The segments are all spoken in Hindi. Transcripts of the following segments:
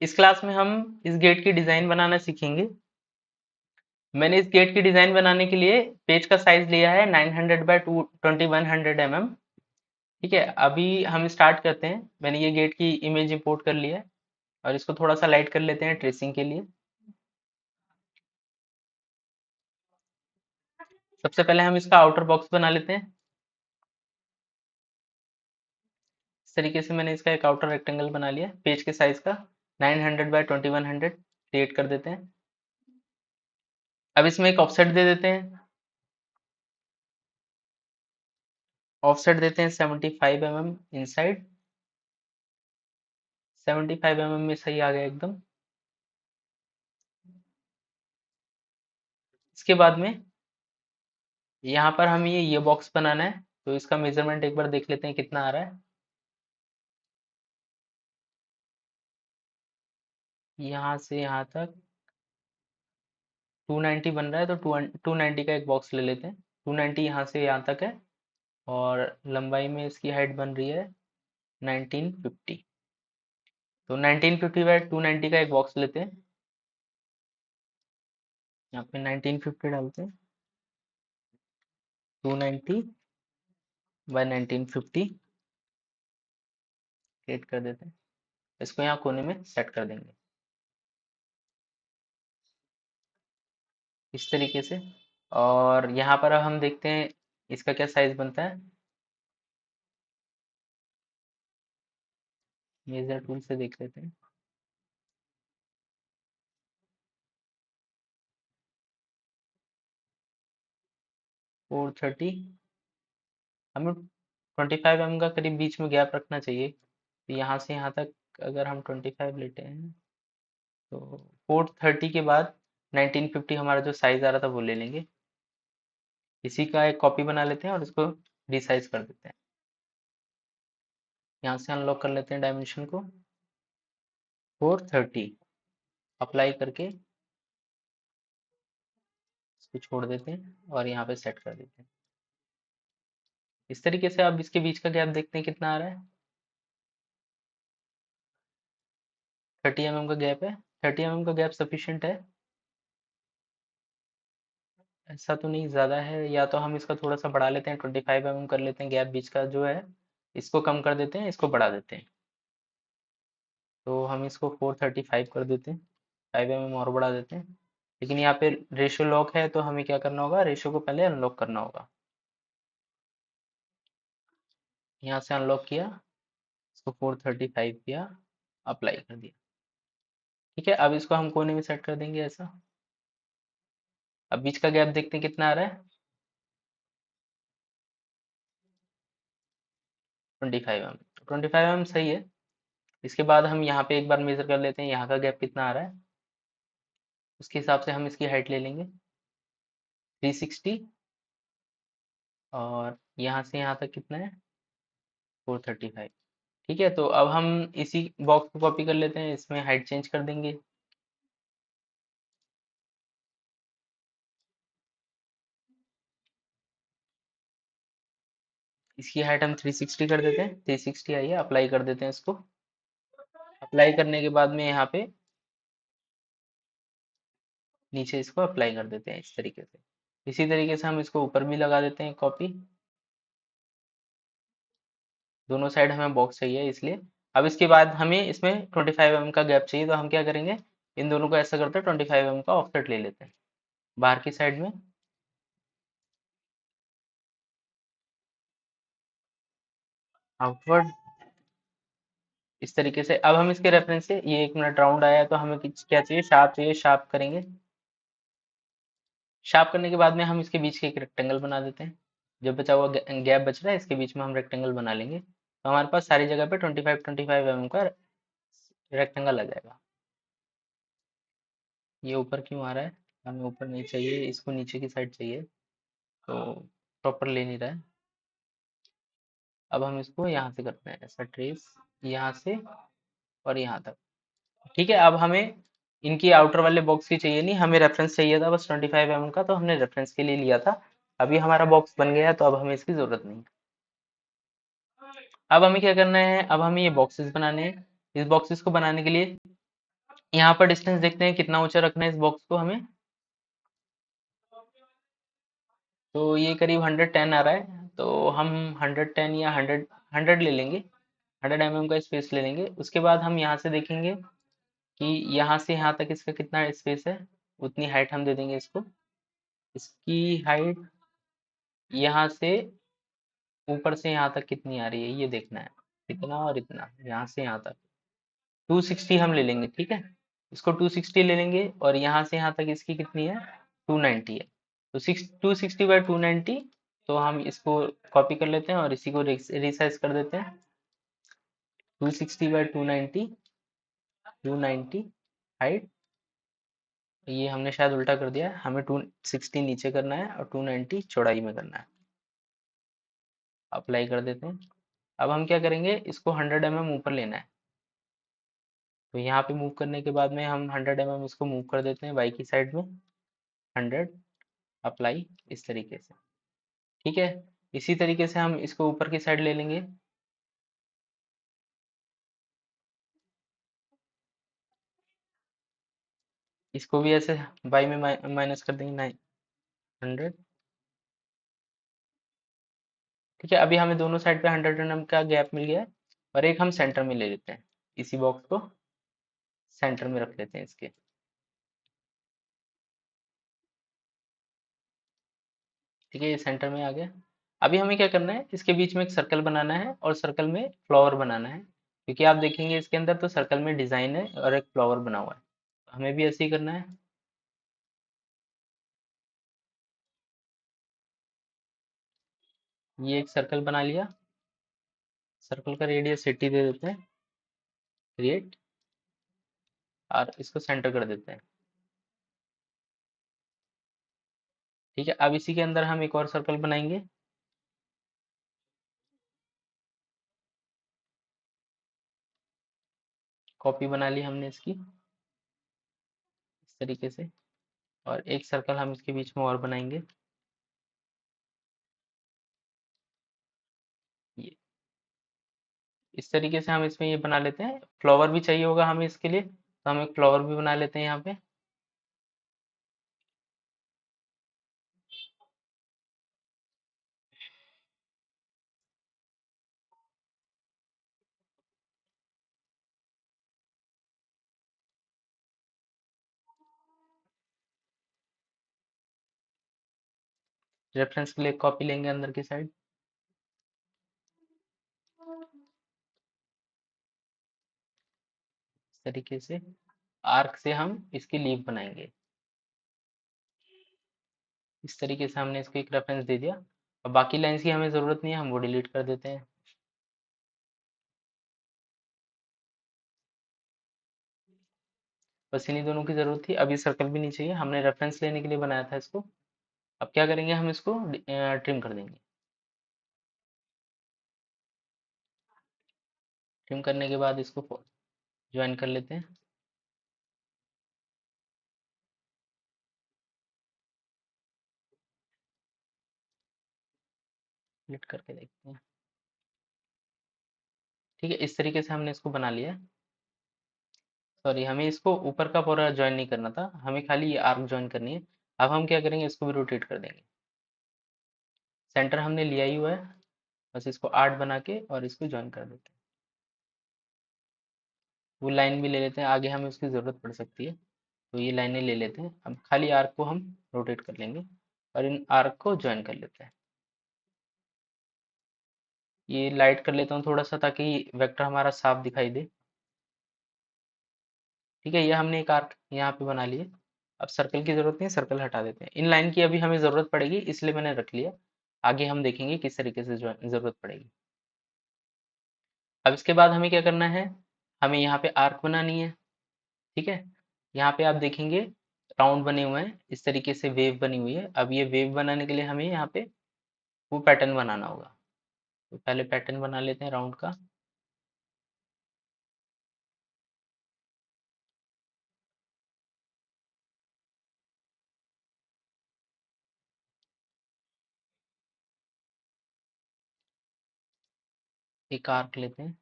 इस क्लास में हम इस गेट की डिजाइन बनाना सीखेंगे। मैंने इस गेट की डिजाइन बनाने के लिए पेज का साइज लिया है 900 बाय 2100 mm। ठीक है, अभी हम स्टार्ट करते हैं। मैंने ये गेट की इमेज इंपोर्ट कर लिया है और इसको थोड़ा सा लाइट कर लेते हैं ट्रेसिंग के लिए। सबसे पहले हम इसका आउटर बॉक्स बना लेते हैं। इस तरीके से मैंने इसका एक आउटर रेक्टेंगल बना लिया पेज के साइज का 900 बाय 2100 क्रिएट कर देते हैं। अब इसमें एक ऑफसेट दे देते हैं। ऑफसेट देते हैं 75 mm इनसाइड। 75 mm में सही आ गया एकदम। इसके बाद में यहाँ पर हमें ये बॉक्स बनाना है, तो इसका मेजरमेंट एक बार देख लेते हैं कितना आ रहा है। यहाँ से यहाँ तक 290 बन रहा है, तो 290 का एक बॉक्स ले लेते हैं। 290 यहाँ से यहाँ तक है और लंबाई में इसकी हाइट बन रही है 1950। तो 1950 बाय 290 का एक बॉक्स लेते हैं। यहाँ पे 1950 डालते हैं, 290 बाय 1950 क्रिएट कर देते हैं। इसको यहाँ कोने में सेट कर देंगे इस तरीके से। और यहाँ पर अब हम देखते हैं इसका क्या साइज बनता है। मेजर टूल से देख लेते हैं। 430। हमें 25 mm का करीब बीच में गैप रखना चाहिए। तो यहाँ से यहाँ तक अगर हम 25 लेते हैं तो 430 के बाद 1950 हमारा जो साइज आ रहा था वो ले लेंगे। इसी का एक कॉपी बना लेते हैं और इसको रिसाइज कर देते हैं। यहाँ से अनलॉक कर लेते हैं डायमेंशन को 430 अप्लाई करके इसको छोड़ देते हैं और यहाँ पे सेट कर देते हैं। इस तरीके से आप इसके बीच का गैप देखते हैं कितना आ रहा है। 30 mm का गैप है। 30 mm का गैप सफिशिएंट है। ऐसा तो नहीं ज़्यादा है, या तो हम इसका थोड़ा सा बढ़ा लेते हैं 25 mm कर लेते हैं गैप बीच का जो है। इसको कम कर देते हैं, इसको बढ़ा देते हैं। तो हम इसको 435 कर देते हैं, 5 mm और बढ़ा देते हैं। लेकिन यहाँ पे रेशियो लॉक है तो हमें क्या करना होगा, रेशियो को पहले अनलॉक करना होगा। यहाँ से अनलॉक किया, इसको 435 किया, अप्लाई कर दिया। ठीक है, अब इसको हम कोने में सेट कर देंगे ऐसा। अब बीच का गैप देखते हैं कितना आ रहा है। 25 mm। 25 mm सही है। इसके बाद हम यहाँ पे एक बार मेजर कर लेते हैं यहाँ का गैप कितना आ रहा है। उसके हिसाब से हम इसकी हाइट ले लेंगे 360। और यहाँ से यहाँ तक कितना है 435। ठीक है, तो अब हम इसी बॉक्स को कॉपी कर लेते हैं, इसमें हाइट चेंज कर देंगे। इसकी हाइट हम 360 कर देते हैं। 360 आई है, अप्लाई कर देते हैं इसको। अप्लाई करने के बाद में यहाँ पे नीचे इसको अप्लाई कर देते हैं इस तरीके से। इसी तरीके से हम इसको ऊपर भी लगा देते हैं कॉपी। दोनों साइड हमें बॉक्स चाहिए इसलिए। अब इसके बाद हमें इसमें 25 mm का गैप चाहिए, तो हम क्या करेंगे, इन दोनों को ऐसा करते हैं 25 mm का ऑफसेट ले लेते हैं बाहर की साइड में। आउटवर्ड इस तरीके से। अब हम इसके रेफरेंस से, ये 1 मिनट राउंड आया है तो हमें क्या चाहिए, शार्प चाहिए। शार्प करेंगे। शार्प करने के बाद में हम इसके बीच के एक रेक्टेंगल बना देते हैं। जो बचा हुआ गैप बच रहा है इसके बीच में हम रेक्टेंगल बना लेंगे, तो हमारे पास सारी जगह पे 25 का रेक्टेंगल आ जाएगा। ये ऊपर क्यों आ रहा है, हमें ऊपर नहीं चाहिए, इसको नीचे की साइड चाहिए, तो प्रॉपर ले नहीं रहा है। अब हम इसको यहाँ से करते हैं ऐसा ट्रेस, यहाँ से और यहाँ तक। ठीक है, अब हमें इनकी आउटर वाले बॉक्स की चाहिए नहीं, हमें रेफरेंस चाहिए था बस 25 mm का, तो हमने रेफरेंस के लिए लिया था। अभी हमारा बॉक्स बन गया है तो अब हमें इसकी जरूरत नहीं। अब हमें क्या करना है, अब हमें ये बॉक्सेस बनाने हैं। इस बॉक्सेस को बनाने के लिए यहाँ पर डिस्टेंस देखते हैं कितना ऊंचा रखना है इस बॉक्स को हमें। तो ये करीब 110 आ रहा है, तो हम 110 या 100 ले लेंगे। 100 mm का स्पेस ले लेंगे। उसके बाद हम यहाँ से देखेंगे कि यहाँ से यहाँ तक इसका कितना स्पेस है, उतनी हाइट हम दे देंगे इसको। इसकी हाइट यहाँ से ऊपर से यहाँ तक कितनी आ रही है ये देखना है। इतना और इतना, यहाँ से यहाँ तक 260 हम ले लेंगे, ठीक है। इसको 260 ले लेंगे और यहाँ से यहाँ तक इसकी कितनी है, 290 है। तो 260/290। तो हम इसको कॉपी कर लेते हैं और इसी को रिसाइज कर देते हैं। 260/290, 290 हाइट। ये हमने शायद उल्टा कर दिया है, हमें 260 नीचे करना है और 290 चौड़ाई में करना है। अप्लाई कर देते हैं। अब हम क्या करेंगे, इसको 100 mm ऊपर लेना है। तो यहाँ पे मूव करने के बाद में हम 100 mm इसको मूव कर देते हैं वाई की साइड में। 100 अप्लाई, इस तरीके से, ठीक है। इसी तरीके से हम इसको ऊपर की साइड ले लेंगे। इसको भी ऐसे बाई में माइनस कर देंगे 900, ठीक है। अभी हमें दोनों साइड पे 100 mm का गैप मिल गया है। और एक हम सेंटर में ले लेते हैं, इसी बॉक्स को सेंटर में रख लेते हैं इसके, ठीक है। ये सेंटर में आ गया। अभी हमें क्या करना है, इसके बीच में एक सर्कल बनाना है और सर्कल में फ्लावर बनाना है, क्योंकि आप देखेंगे इसके अंदर तो सर्कल में डिजाइन है और एक फ्लावर बना हुआ है। हमें भी ऐसे ही करना है। ये एक सर्कल बना लिया। सर्कल का रेडियस 80 दे देते हैं, क्रिएट, और इसको सेंटर कर देते हैं, ठीक है। अब इसी के अंदर हम एक और सर्कल बनाएंगे। कॉपी बना ली हमने इसकी, इस तरीके से। और एक सर्कल हम इसके बीच में और बनाएंगे, ये इस तरीके से हम इसमें ये बना लेते हैं। फ्लावर भी चाहिए होगा हमें इसके लिए, तो हम एक फ्लावर भी बना लेते हैं यहाँ पे। रेफरेंस के लिए कॉपी लेंगे अंदर की साइड, इस तरीके से। आर्क से हम इसकी लीफ बनाएंगे, इस तरीके से हमने इसको एक रेफरेंस दे दिया। और बाकी लाइंस की हमें जरूरत नहीं है, हम वो डिलीट कर देते हैं। बस इन्हीं दोनों की जरूरत थी। अभी सर्कल भी नहीं चाहिए, हमने रेफरेंस लेने के लिए बनाया था इसको। अब क्या करेंगे, हम इसको ट्रिम कर देंगे। ट्रिम करने के बाद इसको ज्वाइन कर लेते हैं। क्लिक करके देखते हैं, ठीक है। इस तरीके से हमने इसको बना लिया है। सॉरी, हमें इसको ऊपर का पूरा ज्वाइन नहीं करना था, हमें खाली ये आर्क ज्वाइन करनी है। अब हम क्या करेंगे, इसको भी रोटेट कर देंगे। सेंटर हमने लिया ही हुआ है, बस इसको 8 बना के और इसको ज्वाइन कर देते हैं। वो लाइन भी ले लेते हैं, आगे हमें उसकी ज़रूरत पड़ सकती है, तो ये लाइनें ले लेते हैं। अब खाली आर्क को हम रोटेट कर लेंगे और इन आर्क को ज्वाइन कर लेते हैं। ये लाइट कर लेता हूँ थोड़ा सा, ताकि वेक्टर हमारा साफ दिखाई दे, ठीक है। ये हमने एक आर्क यहाँ पे बना लिए। अब सर्कल की जरूरत नहीं, सर्कल हटा देते हैं। इन लाइन की अभी हमें जरूरत पड़ेगी, इसलिए मैंने रख लिया। आगे हम देखेंगे किस तरीके से जरूरत पड़ेगी। अब इसके बाद हमें क्या करना है, हमें यहाँ पे आर्क बनानी है, ठीक है। यहाँ पे आप देखेंगे राउंड बने हुए हैं, इस तरीके से वेव बनी हुई है। अब ये वेव बनाने के लिए हमें यहाँ पे वो पैटर्न बनाना होगा। तो पहले पैटर्न बना लेते हैं राउंड का। एक आर्क लेते हैं,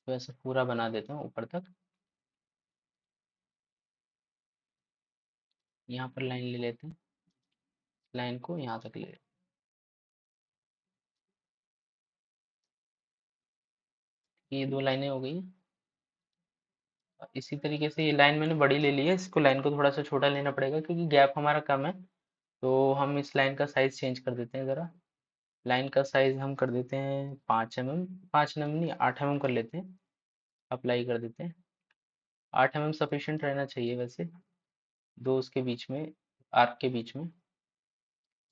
तो ऐसे पूरा बना देता हूँ ऊपर तक। यहाँ पर लाइन ले लेते हैं, लाइन को यहाँ तक ले। ये दो लाइनें हो गई। इसी तरीके से ये लाइन मैंने बड़ी ले ली है, इसको लाइन को थोड़ा सा छोटा लेना पड़ेगा क्योंकि गैप हमारा कम है। तो हम इस लाइन का साइज चेंज कर देते हैं ज़रा। लाइन का साइज हम कर देते हैं 5 mm। 5 mm नहीं, 8 mm कर लेते हैं। अप्लाई कर देते हैं। 8 mm सफिशिएंट रहना चाहिए वैसे, दो उसके बीच में, आर्क के बीच में।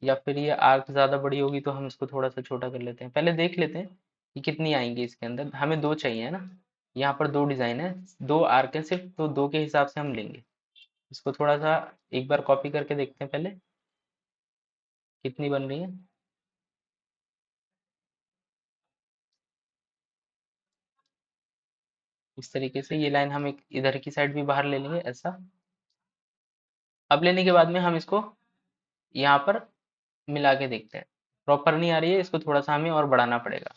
या फिर ये आर्क ज़्यादा बड़ी होगी तो हम इसको थोड़ा सा छोटा कर लेते हैं, पहले देख लेते हैं कि कितनी आएंगी इसके अंदर। हमें दो चाहिए है ना, यहाँ पर दो डिज़ाइन है, दो आर्क है सिर्फ, तो दो के हिसाब से हम लेंगे। इसको थोड़ा सा एक बार कॉपी करके देखते हैं पहले कितनी बन रही है। इस तरीके से ये लाइन हम एक इधर की साइड भी बाहर ले लेंगे ऐसा। अब लेने के बाद में हम इसको यहाँ पर मिला के देखते हैं। प्रॉपर नहीं आ रही है, इसको थोड़ा सा हमें और बढ़ाना पड़ेगा।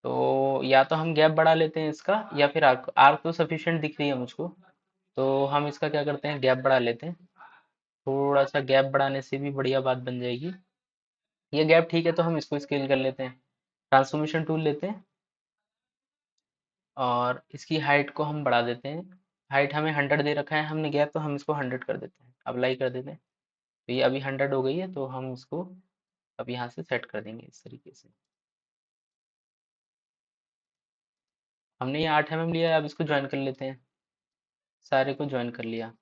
तो या तो हम गैप बढ़ा लेते हैं इसका, या फिर आर्क। आर्क तो सफिशिएंट दिख रही है मुझको, तो हम इसका क्या करते हैं, गैप बढ़ा लेते हैं। थोड़ा सा गैप बढ़ाने से भी बढ़िया बात बन जाएगी। ये गैप ठीक है तो हम इसको स्केल कर लेते हैं। ट्रांसफॉर्मेशन टूल लेते हैं और इसकी हाइट को हम बढ़ा देते हैं। हाइट हमें 100 दे रखा है हमने गैप, तो हम इसको 100 कर देते हैं, अप्लाई कर देते हैं। तो ये अभी 100 हो गई है, तो हम इसको अब यहाँ से सेट कर देंगे इस तरीके से। हमने ये 8 mm लिया है, अब इसको ज्वाइन कर लेते हैं। सारे को ज्वाइन कर लिया।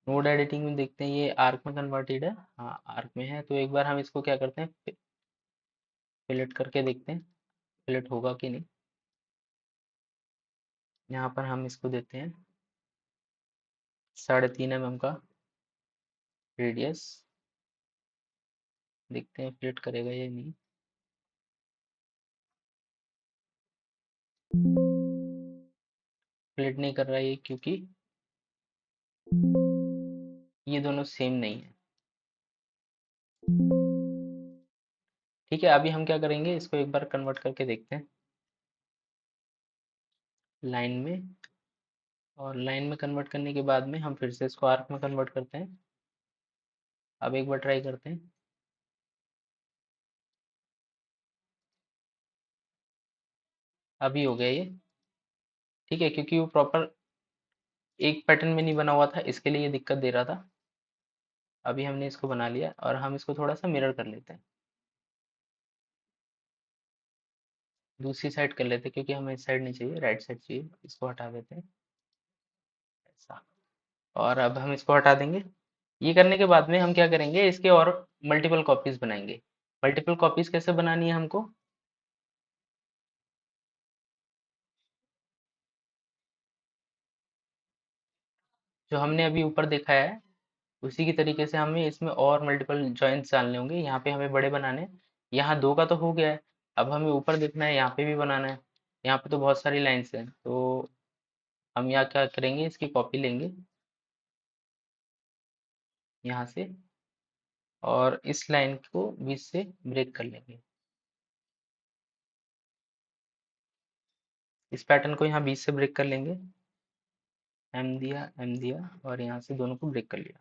नोड एडिटिंग में देखते हैं ये आर्क में कन्वर्टेड है। हाँ आर्क में है, तो एक बार हम इसको क्या करते हैं, फिलेट करके देखते हैं फिलेट होगा कि नहीं। यहाँ पर हम इसको देते हैं 3.5 mm का रेडियस। देखते हैं फिलेट करेगा या नहीं। फिलेट नहीं कर रहा है ये, क्योंकि ये दोनों सेम नहीं है। ठीक है, अभी हम क्या करेंगे, इसको एक बार कन्वर्ट करके देखते हैं लाइन में। और लाइन में कन्वर्ट करने के बाद में हम फिर से इसको आर्क में कन्वर्ट करते हैं। अब एक बार ट्राई करते हैं। अभी हो गया ये। ठीक है, क्योंकि वो प्रॉपर एक पैटर्न में नहीं बना हुआ था, इसके लिए ये दिक्कत दे रहा था। अभी हमने इसको बना लिया और हम इसको थोड़ा सा मिरर कर लेते हैं। दूसरी साइड कर लेते हैं, क्योंकि हमें इस साइड नहीं चाहिए, राइट साइड चाहिए। इसको हटा देते हैं ऐसा। और अब हम इसको हटा देंगे। ये करने के बाद में हम क्या करेंगे, इसके और मल्टीपल कॉपीज बनाएंगे। मल्टीपल कॉपीज कैसे बनानी है हमको, जो हमने अभी ऊपर देखा है उसी की तरीके से हमें इसमें और मल्टीपल जॉइंट्स डालने होंगे। यहाँ पे हमें बड़े बनाने हैं। यहाँ दो का तो हो गया है, अब हमें ऊपर देखना है, यहाँ पे भी बनाना है। यहाँ पे तो बहुत सारी लाइंस हैं, तो हम यहाँ क्या करेंगे, इसकी कॉपी लेंगे यहाँ से, और इस लाइन को बीच से ब्रेक कर लेंगे। इस पैटर्न को यहाँ बीच से ब्रेक कर लेंगे। एम दिया और यहाँ से दोनों को ब्रेक कर लिया।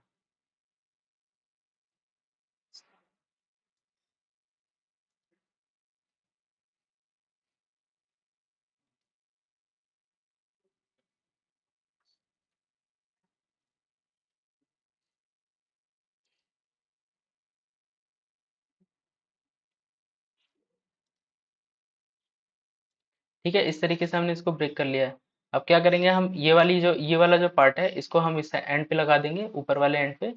ठीक है, इस तरीके से हमने इसको ब्रेक कर लिया है। अब क्या करेंगे, हम ये वाला जो पार्ट है, इसको हम इस एंड पे लगा देंगे, ऊपर वाले एंड पे।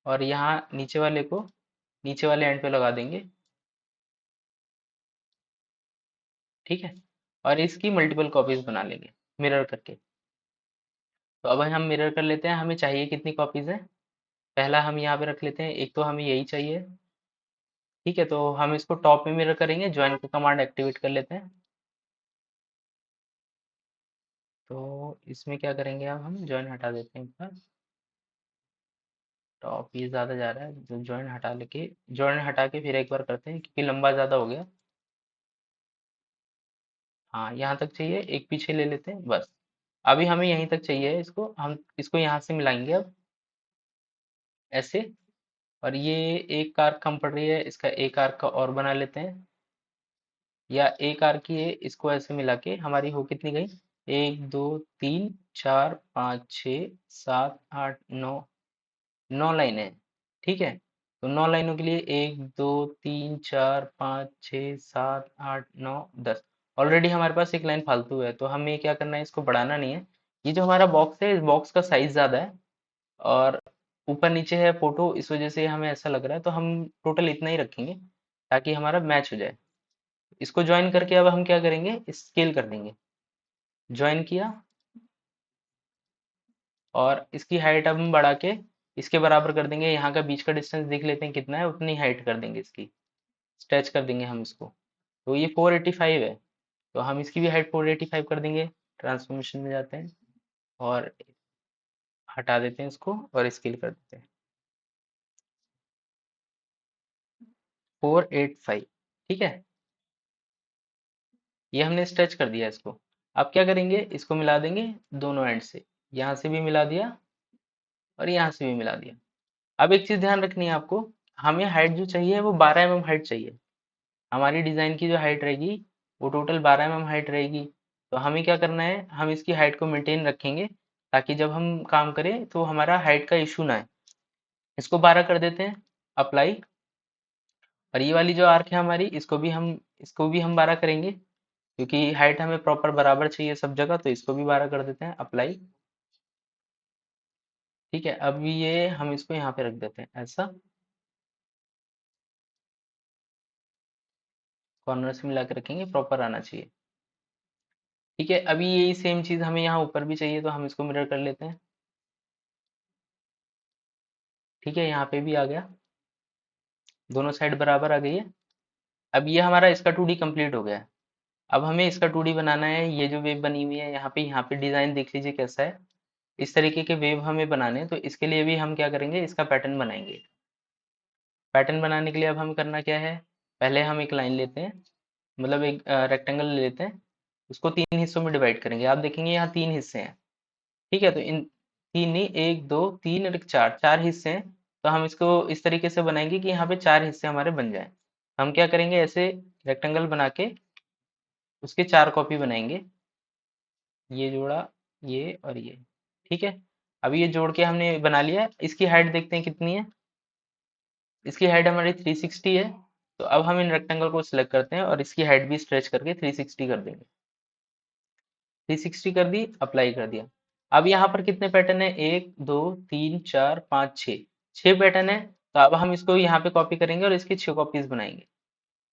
और यहाँ नीचे वाले को नीचे वाले एंड पे लगा देंगे। ठीक है, और इसकी मल्टीपल कॉपीज बना लेंगे मिरर करके। तो अब हम मिरर कर लेते हैं, हमें चाहिए कितनी कॉपीज है। पहला हम यहाँ पे रख लेते हैं, एक तो हमें यही चाहिए। ठीक है, तो हम इसको टॉप में मिरर करेंगे, ज्वाइन का कमांड एक्टिवेट कर लेते हैं। तो इसमें क्या करेंगे, अब हम ज्वाइन हटा देते हैं एक बार। टॉप ये ज़्यादा जा रहा है, तो जॉइन हटा के फिर एक बार करते हैं क्योंकि लंबा ज़्यादा हो गया। हाँ, यहाँ तक चाहिए, एक पीछे ले लेते हैं बस। अभी हमें यहीं तक चाहिए इसको, हम इसको यहाँ से मिलाएंगे अब ऐसे। और ये एक आर्क कम पड़ रही है, इसका एक आर्क का और बना लेते हैं, या एक आर्क की है, इसको ऐसे मिला के हमारी हो कितनी गई, 1 2 3 4 5 6 7 8 9, 9 लाइनें। ठीक है, तो 9 लाइनों के लिए 1 2 3 4 5 6 7 8 9 10। ऑलरेडी हमारे पास एक लाइन फालतू है, तो हमें क्या करना है, इसको बढ़ाना नहीं है। ये जो हमारा बॉक्स है, इस बॉक्स का साइज ज्यादा है और ऊपर नीचे है फोटो, इस वजह से हमें ऐसा लग रहा है, तो हम टोटल इतना ही रखेंगे ताकि हमारा मैच हो जाए। इसको ज्वाइन करके अब हम क्या करेंगे, स्केल कर देंगे। ज्वाइन किया और इसकी हाइट अब हम बढ़ा के इसके बराबर कर देंगे। यहाँ का बीच का डिस्टेंस देख लेते हैं कितना है, उतनी हाइट कर देंगे इसकी, स्ट्रेच कर देंगे हम इसको। तो ये 485 है, तो हम इसकी भी हाइट 485 कर देंगे। ट्रांसफॉर्मेशन में जाते हैं और हटा देते हैं इसको और स्केल कर देते हैं, 485। ठीक है, ये हमने स्ट्रेच कर दिया इसको। अब क्या करेंगे, इसको मिला देंगे दोनों एंड से, यहाँ से भी मिला दिया और यहाँ से भी मिला दिया। अब एक चीज ध्यान रखनी है आपको, हमें हाइट जो चाहिए वो 12 mm हाइट चाहिए। हमारी डिजाइन की जो हाइट रहेगी वो टोटल 12 mm हाइट रहेगी। तो हमें क्या करना है, हम इसकी हाइट को मेंटेन रखेंगे ताकि जब हम काम करें तो हमारा हाइट का इशू ना है। इसको 12 कर देते हैं, अप्लाई। और ये वाली जो आर्क है हमारी, इसको भी हम 12 करेंगे क्योंकि हाइट हमें प्रॉपर बराबर चाहिए सब जगह, तो इसको भी 12 कर देते हैं, अप्लाई। ठीक है, अब ये हम इसको यहाँ पे रख देते हैं ऐसा, कॉर्नर से मिला के रखेंगे, प्रॉपर आना चाहिए। ठीक है, अभी यही सेम चीज हमें यहाँ ऊपर भी चाहिए, तो हम इसको मिरर कर लेते हैं। ठीक है, यहाँ पे भी आ गया, दोनों साइड बराबर आ गई है। अब ये हमारा इसका 2D कंप्लीट हो गया है। अब हमें इसका 2D बनाना है। ये जो वेव बनी हुई है यहाँ पे डिजाइन देख लीजिए कैसा है। इस तरीके के वेव हमें बनाने हैं, तो इसके लिए भी हम क्या करेंगे, इसका पैटर्न बनाएंगे। पैटर्न बनाने के लिए अब हमें करना क्या है, पहले हम एक लाइन लेते हैं, मतलब एक रेक्टेंगल लेते हैं, उसको 3 हिस्सों में डिवाइड करेंगे। आप देखेंगे यहाँ 3 हिस्से हैं। ठीक है, तो इन तीन नहीं, 1 2 3 और एक चार, 4 हिस्से हैं। तो हम इसको इस तरीके से बनाएंगे कि यहाँ पे 4 हिस्से हमारे बन जाएं। हम क्या करेंगे, ऐसे रेक्टेंगल बना के उसके 4 कॉपी बनाएंगे, ये जोड़ा, ये और ये। ठीक है, अभी ये जोड़ के हमने बना लिया है। इसकी हाइट देखते हैं कितनी है। इसकी हाइट हमारी 360 है। तो अब हम इन रेक्टेंगल को सिलेक्ट करते हैं और इसकी हाइट भी स्ट्रेच करके 360 कर देंगे। 360 कर दी, अप्लाई कर दिया। अब यहाँ पर कितने पैटर्न है, 1 2 3 4 5 6, 6 पैटर्न है। तो अब हम इसको यहाँ पे कॉपी करेंगे और इसकी 6 कॉपीज बनाएंगे।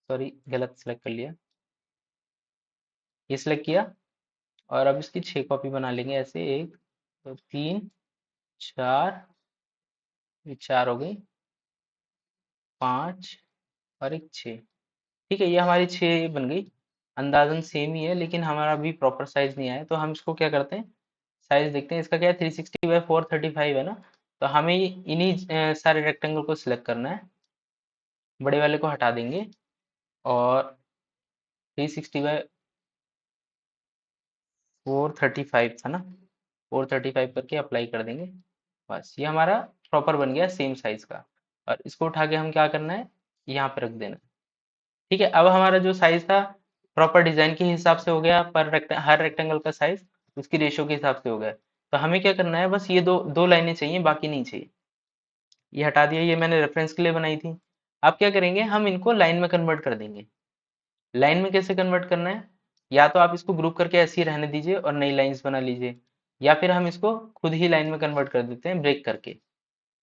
सॉरी, गलत सिलेक्ट कर लिया, ये सिलेक्ट किया। और अब इसकी 6 कॉपी बना लेंगे ऐसे, 1 2 3 4, ये 4 हो गई, 5 और एक 6। ठीक है, ये हमारी 6 बन गई। अंदाजन सेम ही है, लेकिन हमारा अभी प्रॉपर साइज नहीं आया, तो हम इसको क्या करते हैं, साइज देखते हैं। इसका क्या है, 360 बाय 435 है ना। तो हमें इन्हीं सारे रेक्टेंगल को सिलेक्ट करना है, बड़े वाले को हटा देंगे और 360 बाय 435 था ना, 435 करके अप्लाई कर देंगे। बस ये हमारा प्रॉपर बन गया सेम साइज का। और इसको उठा के हम क्या करना है, यहाँ पे रख देना। ठीक है, अब हमारा जो साइज था प्रॉपर डिजाइन के हिसाब से हो गया, हर रेक्टेंगल का साइज उसकी रेशियो के हिसाब से हो गया। तो हमें क्या करना है, बस ये दो दो लाइनें चाहिए, बाकी नहीं चाहिए। ये हटा दिया, ये मैंने रेफरेंस के लिए बनाई थी। अब क्या करेंगे, हम इनको लाइन में कन्वर्ट कर देंगे। लाइन में कैसे कन्वर्ट करना है, या तो आप इसको ग्रुप करके ऐसे ही रहने दीजिए और नई लाइंस बना लीजिए, या फिर हम इसको खुद ही लाइन में कन्वर्ट कर देते हैं ब्रेक करके।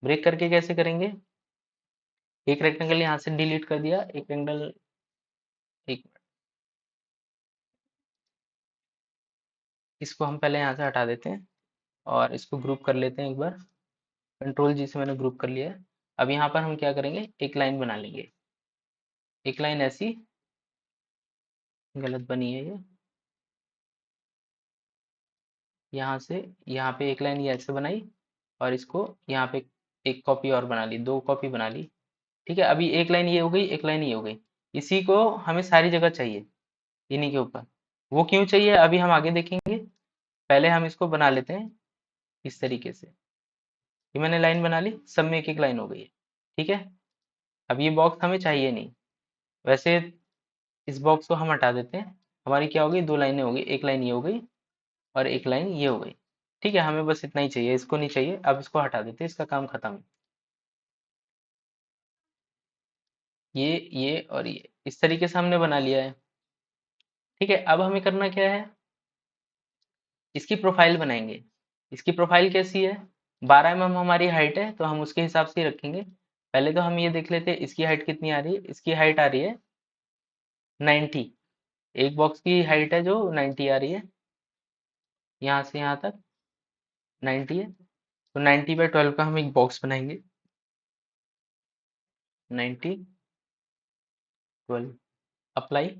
ब्रेक करके कैसे करेंगे, एक रेक्टेंगल यहाँ से डिलीट कर दिया, एक रेक्टेंगल, एक, इसको हम पहले यहाँ से हटा देते हैं और इसको ग्रुप कर लेते हैं एक बार। कंट्रोल जी से मैंने ग्रुप कर लिया है। अब यहाँ पर हम क्या करेंगे, एक लाइन बना लेंगे, एक लाइन ऐसी, गलत बनी है ये, यहाँ से यहाँ पे एक लाइन ये ऐसे बनाई और इसको यहाँ पे एक कॉपी और बना ली, दो कॉपी बना ली। ठीक है, अभी एक लाइन ये हो गई, एक लाइन ये हो गई। इसी को हमें सारी जगह चाहिए, इन्हीं के ऊपर। वो क्यों चाहिए अभी हम आगे देखेंगे। पहले हम इसको बना लेते हैं इस तरीके से। ये मैंने लाइन बना ली, सब में एक एक लाइन हो गई है। ठीक है, अब ये बॉक्स हमें चाहिए नहीं। वैसे इस बॉक्स को हम हटा देते हैं। हमारी क्या हो गई, दो लाइनें हो गई, एक लाइन ये हो गई और एक लाइन ये हो गई। ठीक है, हमें बस इतना ही चाहिए, इसको नहीं चाहिए। अब इसको हटा देते हैं, इसका काम खत्म है। ये और ये इस तरीके से हमने बना लिया है। ठीक है, अब हमें करना क्या है, इसकी प्रोफाइल बनाएंगे। इसकी प्रोफाइल कैसी है, 12 mm हमारी हाइट है तो हम उसके हिसाब से ही रखेंगे। पहले तो हम ये देख लेते हैं इसकी हाइट कितनी आ रही है। इसकी हाइट आ रही है 90। एक बॉक्स की हाइट है जो 90 आ रही है, यहाँ से यहाँ तक 90 है। तो 90/12 का हम एक बॉक्स बनाएंगे। 90/12 अप्लाई।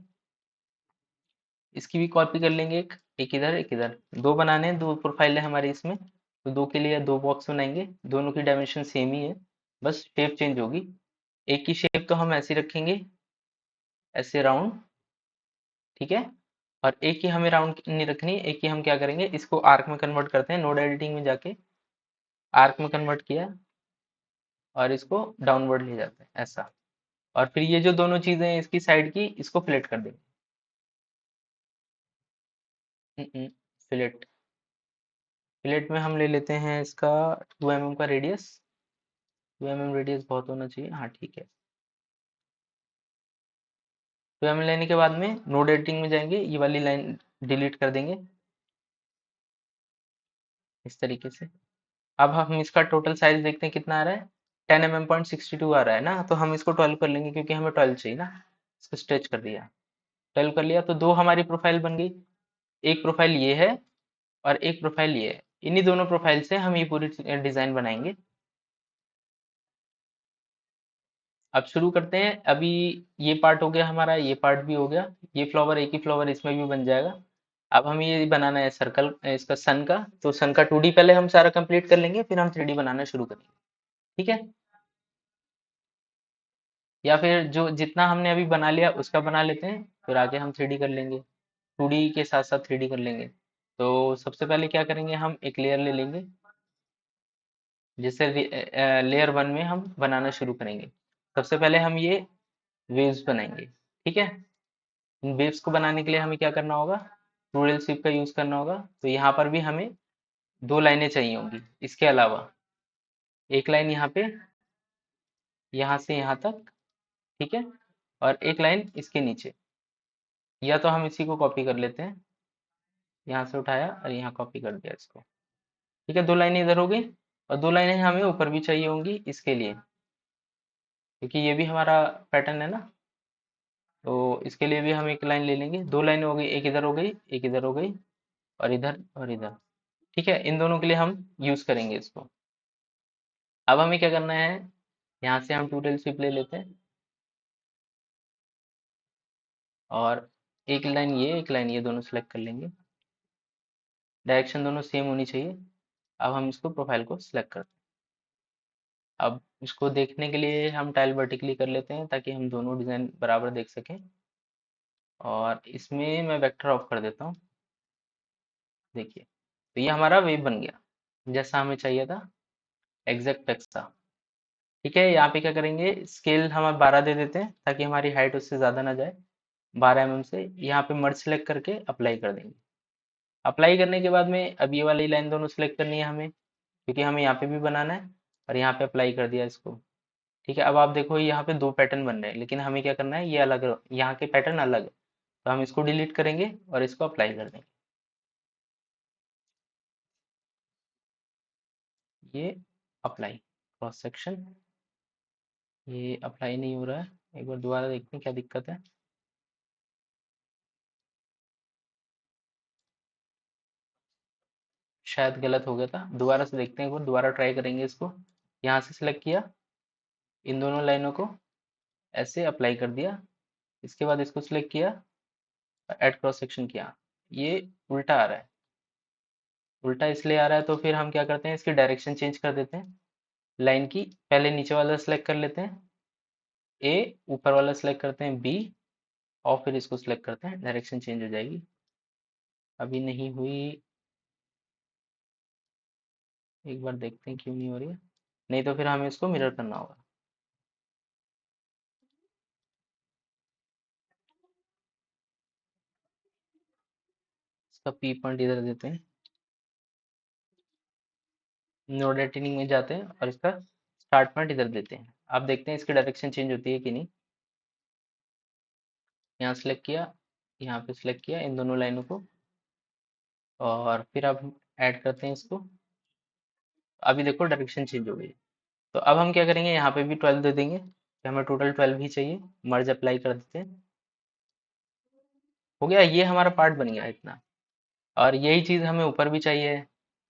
इसकी भी कॉपी कर लेंगे, एक एक इधर एक इधर। दो बनाने हैं, दो प्रोफाइल है हमारी इसमें, तो दो के लिए दो बॉक्स बनाएंगे। दोनों की डायमेंशन सेम ही है, बस शेप चेंज होगी। एक की शेप तो हम ऐसे रखेंगे, ऐसे राउंड। ठीक है, और एक की हमें राउंड नहीं रखनी, एक की हम क्या करेंगे, इसको आर्क में कन्वर्ट करते हैं। नोड एडिटिंग में जाके आर्क में कन्वर्ट किया और इसको डाउनवर्ड ले जाते हैं ऐसा। और फिर ये जो दोनों चीजें हैं इसकी साइड की, इसको फिलेट कर देंगे। फिलेट, फिलेट में हम ले लेते हैं इसका 2 mm का रेडियस। 2 mm रेडियस बहुत होना चाहिए, हाँ ठीक है। 2 mm लेने के बाद में नोड एडिटिंग में जाएंगे, ये वाली लाइन डिलीट कर देंगे इस तरीके से। अब हम इसका टोटल साइज देखते हैं कितना आ रहा है। 10 mm.62 आ रहा है ना, तो हम इसको 12 कर लेंगे क्योंकि हमें 12 चाहिए ना। इसको स्ट्रेच कर दिया, 12 कर लिया, तो दो हमारी प्रोफाइल बन गई। एक प्रोफाइल ये है और एक प्रोफाइल ये है। इन्हीं दोनों प्रोफाइल से हम ये पूरी डिजाइन बनाएंगे। अब शुरू करते हैं। अभी ये पार्ट हो गया हमारा, ये पार्ट भी हो गया। ये फ्लावर, एक ही फ्लावर इसमें भी बन जाएगा। अब हमें ये बनाना है सर्कल, इसका सन का। तो सन का 2D पहले हम सारा कंप्लीट कर लेंगे, फिर हम 3D बनाना शुरू करेंगे। ठीक है, या फिर जो जितना हमने अभी बना लिया उसका बना लेते हैं, फिर आगे हम 3D कर लेंगे। 2D के साथ साथ 3D कर लेंगे। तो सबसे पहले क्या करेंगे, हम एक लेयर ले लेंगे। जैसे लेयर 1 में हम बनाना शुरू करेंगे। सबसे पहले हम ये वेव्स बनाएंगे। ठीक है, इन वेव्स को बनाने के लिए हमें क्या करना होगा, रूरल स्वीप का यूज करना होगा। तो यहाँ पर भी हमें दो लाइनें चाहिए होंगी इसके अलावा। एक लाइन यहाँ पे, यहाँ से यहाँ तक। ठीक है, और एक लाइन इसके नीचे। या तो हम इसी को कॉपी कर लेते हैं, यहाँ से उठाया और यहाँ कॉपी कर दिया इसको। ठीक है, दो लाइनें इधर हो गई। और दो लाइनें हमें ऊपर भी चाहिए होंगी इसके लिए, क्योंकि ये भी हमारा पैटर्न है ना। तो इसके लिए भी हम एक लाइन ले लेंगे। दो लाइनें हो गई, एक इधर हो गई, एक इधर हो गई, और इधर और इधर। ठीक है, इन दोनों के लिए हम यूज करेंगे इसको। अब हमें क्या करना है, यहाँ से हम टू टेल स्वीप ले लेते हैं और एक लाइन ये, एक लाइन ये, दोनों सेलेक्ट कर लेंगे। डायरेक्शन दोनों सेम होनी चाहिए। अब हम इसको प्रोफाइल को सिलेक्ट करते हैं। अब इसको देखने के लिए हम टाइल वर्टिकली कर लेते हैं ताकि हम दोनों डिजाइन बराबर देख सकें। और इसमें मैं वेक्टर ऑफ कर देता हूँ। देखिए, तो ये हमारा वेव बन गया जैसा हमें चाहिए था, एग्जैक्ट वैसा। ठीक है, यहाँ पे क्या करेंगे, स्केल हम 12 दे देते हैं ताकि हमारी हाइट उससे ज़्यादा ना जाए। 12 mm से यहाँ पे मर्ज सेलेक्ट करके अप्लाई कर देंगे। अप्लाई करने के बाद में अब ये वाली लाइन दोनों सेलेक्ट करनी है हमें, क्योंकि हमें यहाँ पे भी बनाना है। और यहाँ पे अप्लाई कर दिया इसको। ठीक है, अब आप देखो यहाँ पे दो पैटर्न बन रहे हैं, लेकिन हमें क्या करना है, ये अलग, यहाँ के पैटर्न अलग है। तो हम इसको डिलीट करेंगे और इसको अप्लाई कर देंगे। ये अप्लाई क्रॉस सेक्शन, ये अप्लाई नहीं हो रहा है। एक बार दोबारा देखते हैं क्या दिक्कत है। शायद गलत हो गया था, दोबारा से देखते हैं, एक बार दोबारा ट्राई करेंगे इसको। यहाँ से सिलेक्ट किया, इन दोनों लाइनों को ऐसे अप्लाई कर दिया। इसके बाद इसको सिलेक्ट किया, ऐड क्रॉस सेक्शन किया। ये उल्टा आ रहा है। उल्टा इसलिए आ रहा है तो फिर हम क्या करते हैं, इसकी डायरेक्शन चेंज कर देते हैं। लाइन की पहले नीचे वाला सेलेक्ट कर लेते हैं ए, ऊपर वाला सेलेक्ट करते हैं बी, और फिर इसको सिलेक्ट करते हैं, डायरेक्शन चेंज हो जाएगी। अभी नहीं हुई, एक बार देखते हैं क्यों नहीं हो रही है, नहीं तो फिर हमें इसको मिरर करना होगा। इसका पी पॉइंट इधर देते हैं, नोड एडिटिंग में जाते हैं और इसका स्टार्ट पॉइंट इधर देते हैं। आप देखते हैं इसकी डायरेक्शन चेंज होती है कि नहीं। यहाँ सेलेक्ट किया, यहाँ पे सिलेक्ट किया इन दोनों लाइनों को, और फिर अब ऐड करते हैं इसको। अभी देखो डायरेक्शन चेंज हो गई। तो अब हम क्या करेंगे, यहाँ पे भी 12 दे देंगे कि हमें टोटल 12 ही चाहिए। मर्ज अप्लाई कर देते हैं, हो गया, ये हमारा पार्ट बन गया इतना। और यही चीज हमें ऊपर भी चाहिए है,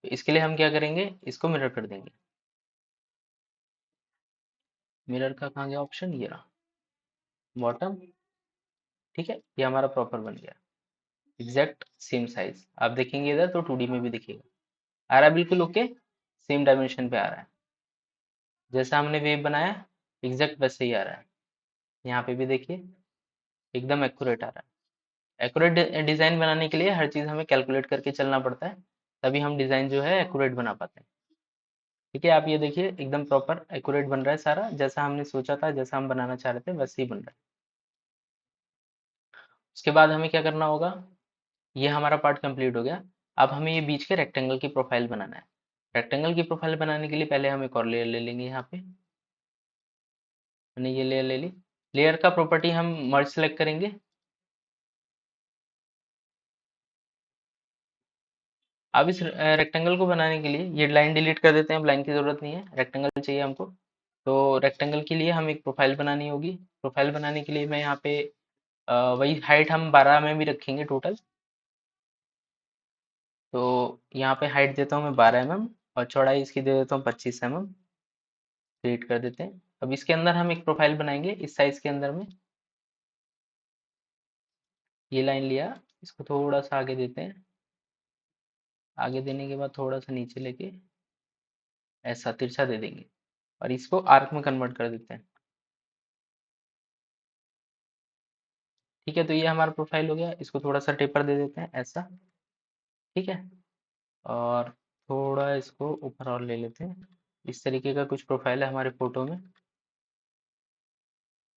तो इसके लिए हम क्या करेंगे, इसको मिरर कर देंगे। मिरर का कहाँ गया ऑप्शन, ये रहा, बॉटम। ठीक है, ये हमारा प्रॉपर बन गया, एग्जैक्ट सेम साइज। आप देखेंगे इधर तो 2D में भी दिखेगा, आ रहा है बिल्कुल ओके, सेम डायमेंशन पे आ रहा है, जैसा हमने वेव बनाया एग्जैक्ट वैसे ही आ रहा है। यहाँ पे भी देखिए एकदम एक्यूरेट आ रहा है। एक्यूरेट डिजाइन बनाने के लिए हर चीज हमें कैलकुलेट करके चलना पड़ता है, तभी हम डिजाइन जो है एक्यूरेट बना पाते हैं। ठीक है, आप ये देखिए एकदम प्रॉपर एक्यूरेट बन रहा है सारा, जैसा हमने सोचा था, जैसा हम बनाना चाह रहे थे वैसे ही बन रहा है। उसके बाद हमें क्या करना होगा, ये हमारा पार्ट कंप्लीट हो गया। अब हमें ये बीच के रेक्टेंगल की प्रोफाइल बनाना है। रेक्टेंगल की प्रोफाइल बनाने के लिए पहले हम एक और लेयर ले लेंगे। यहाँ पे मैंने ये लेयर ले ली। लेयर का प्रॉपर्टी हम मर्ज सेलेक्ट करेंगे। अब इस रेक्टेंगल को बनाने के लिए ये लाइन डिलीट कर देते हैं, अब लाइन की जरूरत नहीं है, रेक्टेंगल चाहिए हमको। तो रेक्टेंगल के लिए हम एक प्रोफाइल बनानी होगी। प्रोफाइल बनाने के लिए मैं यहाँ पे वही हाइट हम 12 में भी रखेंगे टोटल। तो यहाँ पे हाइट देता हूँ मैं 12 mm, और चौड़ाई इसकी दे देता हूँ 25 mm। डिलीट कर देते हैं। अब इसके अंदर हम एक प्रोफाइल बनाएंगे इस साइज के अंदर में। ये लाइन लिया, इसको थोड़ा सा आगे देते हैं। आगे देने के बाद थोड़ा सा नीचे लेके ऐसा तिरछा दे देंगे, और इसको आर्क में कन्वर्ट कर देते हैं। ठीक है, तो ये हमारा प्रोफाइल हो गया। इसको थोड़ा सा टेपर दे देते हैं ऐसा। ठीक है, और थोड़ा इसको ऊपर और ले लेते हैं। इस तरीके का कुछ प्रोफाइल है हमारे फोटो में।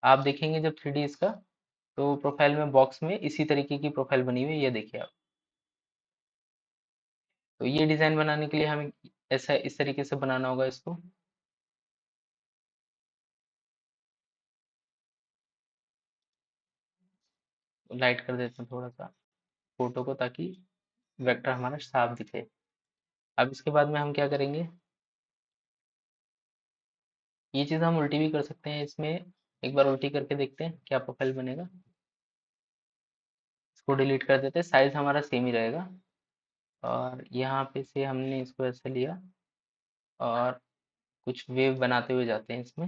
आप देखेंगे जब 3D इसका, तो प्रोफाइल में बॉक्स में इसी तरीके की प्रोफाइल बनी हुई है, ये देखिए आप। तो ये डिजाइन बनाने के लिए हमें ऐसा इस तरीके से बनाना होगा इसको। लाइट कर देते हैं थोड़ा सा फोटो को, ताकि वेक्टर हमारा साफ दिखे। अब इसके बाद में हम क्या करेंगे, ये चीज़ हम उल्टी भी कर सकते हैं इसमें। एक बार उल्टी करके देखते हैं क्या प्रोफाइल बनेगा। इसको डिलीट कर देते हैं, साइज हमारा सेम ही रहेगा। और यहाँ पे से हमने इसको ऐसे लिया, और कुछ वेव बनाते हुए जाते हैं इसमें।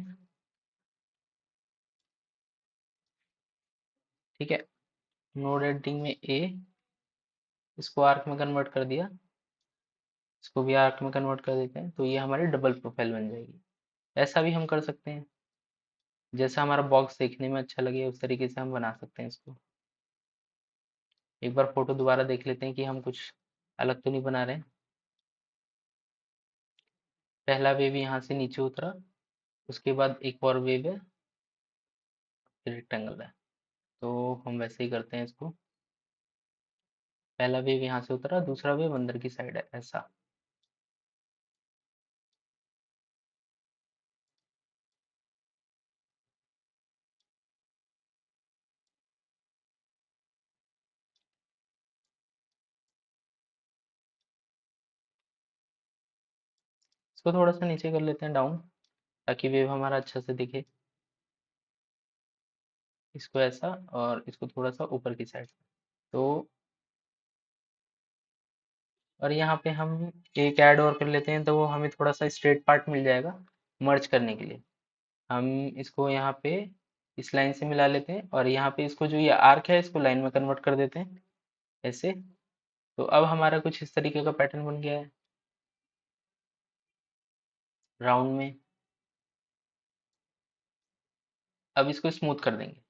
ठीक है, नोड एडिटिंग में ए, इसको आर्क में कन्वर्ट कर दिया, इसको भी आर्क में कन्वर्ट कर देते हैं, तो ये हमारी डबल प्रोफाइल बन जाएगी। ऐसा भी हम कर सकते हैं, जैसा हमारा बॉक्स देखने में अच्छा लगे उस तरीके से हम बना सकते हैं इसको। एक बार फोटो दोबारा देख लेते हैं कि हम कुछ अलग तो नहीं बना रहे हैं। पहला वेव यहाँ से नीचे उतरा, उसके बाद एक और वेव है, फिर रेक्टेंगल है। तो हम वैसे ही करते हैं इसको। पहला वेव यहाँ से उतरा, दूसरा वेव अंदर की साइड है ऐसा। इसको थोड़ा सा नीचे कर लेते हैं डाउन, ताकि वेव हमारा अच्छा से दिखे। इसको ऐसा, और इसको थोड़ा सा ऊपर की साइड। तो और यहाँ पे हम एक ऐड और कर लेते हैं, तो वो हमें थोड़ा सा स्ट्रेट पार्ट मिल जाएगा मर्ज करने के लिए। हम इसको यहाँ पे इस लाइन से मिला लेते हैं, और यहाँ पे इसको जो ये आर्क है इसको लाइन में कन्वर्ट कर देते हैं ऐसे। तो अब हमारा कुछ इस तरीके का पैटर्न बन गया है राउंड में। अब इसको स्मूथ कर देंगे।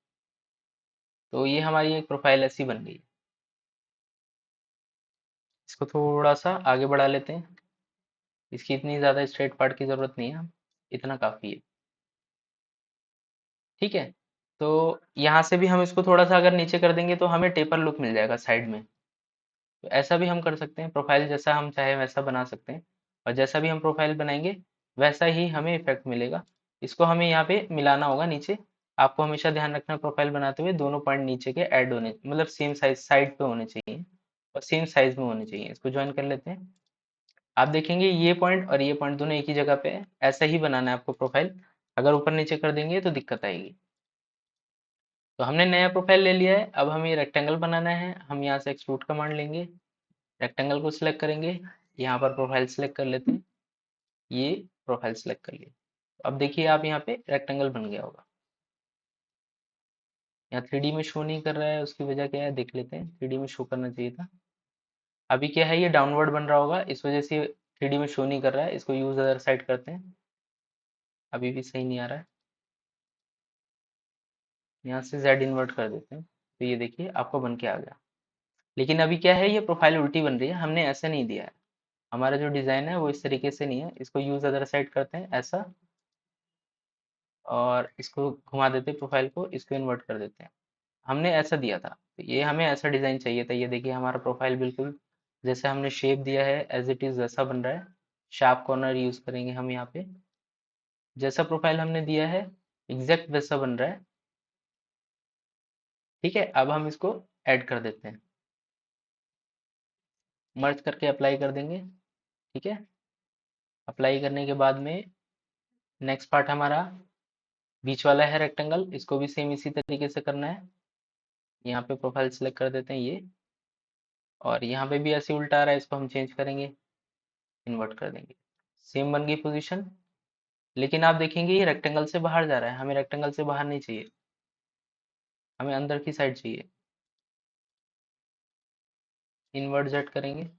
तो ये हमारी एक प्रोफाइल ऐसी बन गई। इसको थोड़ा सा आगे बढ़ा लेते हैं। इसकी इतनी ज़्यादा स्ट्रेट पार्ट की ज़रूरत नहीं है, इतना काफ़ी है। ठीक है। तो यहाँ से भी हम इसको थोड़ा सा अगर नीचे कर देंगे तो हमें टेपर लुक मिल जाएगा साइड में। तो ऐसा भी हम कर सकते हैं, प्रोफाइल जैसा हम चाहे वैसा बना सकते हैं। और जैसा भी हम प्रोफाइल बनाएंगे वैसा ही हमें इफेक्ट मिलेगा। इसको हमें यहाँ पे मिलाना होगा नीचे। आपको हमेशा ध्यान रखना प्रोफाइल बनाते हुए दोनों पॉइंट नीचे के ऐड होने, मतलब सेम साइज साइड पे होने चाहिए और सेम साइज में होने चाहिए। इसको ज्वाइन कर लेते हैं। आप देखेंगे ये पॉइंट और ये पॉइंट दोनों एक ही जगह पे है। ऐसा ही बनाना है आपको प्रोफाइल। अगर ऊपर नीचे कर देंगे तो दिक्कत आएगी। तो हमने नया प्रोफाइल ले लिया है। अब हमें रेक्टेंगल बनाना है। हम यहाँ से एक्सट्रूड कमांड लेंगे, रेक्टेंगल को सिलेक्ट करेंगे, यहाँ पर प्रोफाइल सिलेक्ट कर लेते हैं। ये प्रोफाइल सिलेक्ट कर लिया। अब देखिए आप यहाँ पे रेक्टेंगल बन गया होगा। यहाँ 3D में शो नहीं कर रहा है, उसकी वजह क्या है देख लेते हैं। 3D में शो करना चाहिए था। अभी क्या है, ये डाउनवर्ड बन रहा होगा, इस वजह से 3D में शो नहीं कर रहा है। इसको यूज अदर साइड करते हैं। अभी भी सही नहीं आ रहा है। यहाँ से Z इन्वर्ट कर देते हैं। तो ये देखिए आपको बन के आ गया। लेकिन अभी क्या है, ये प्रोफाइल उल्टी बन रही है, हमने ऐसा नहीं दिया है। हमारा जो डिजाइन है वो इस तरीके से नहीं है। इसको यूज अदर साइड करते हैं ऐसा, और इसको घुमा देते हैं प्रोफाइल को, इसको इन्वर्ट कर देते हैं। हमने ऐसा दिया था, तो ये हमें ऐसा डिजाइन चाहिए था। ये देखिए हमारा प्रोफाइल बिल्कुल जैसे हमने शेप दिया है एज इट इज वैसा बन रहा है। शार्प कॉर्नर यूज करेंगे हम यहाँ पे। जैसा प्रोफाइल हमने दिया है एग्जैक्ट वैसा बन रहा है। ठीक है, अब हम इसको ऐड कर देते हैं। मर्ज करके अप्लाई कर देंगे। ठीक है, अप्लाई करने के बाद में नेक्स्ट पार्ट हमारा बीच वाला है रेक्टेंगल। इसको भी सेम इसी तरीके से करना है। यहाँ पे प्रोफाइल सेलेक्ट कर देते हैं ये, और यहाँ पे भी ऐसे उल्टा आ रहा है, इसको हम चेंज करेंगे, इन्वर्ट कर देंगे। सेम बन गई पोजीशन। लेकिन आप देखेंगे ये रेक्टेंगल से बाहर जा रहा है। हमें रेक्टेंगल से बाहर नहीं चाहिए, हमें अंदर की साइड चाहिए। इन्वर्ट जेट करेंगे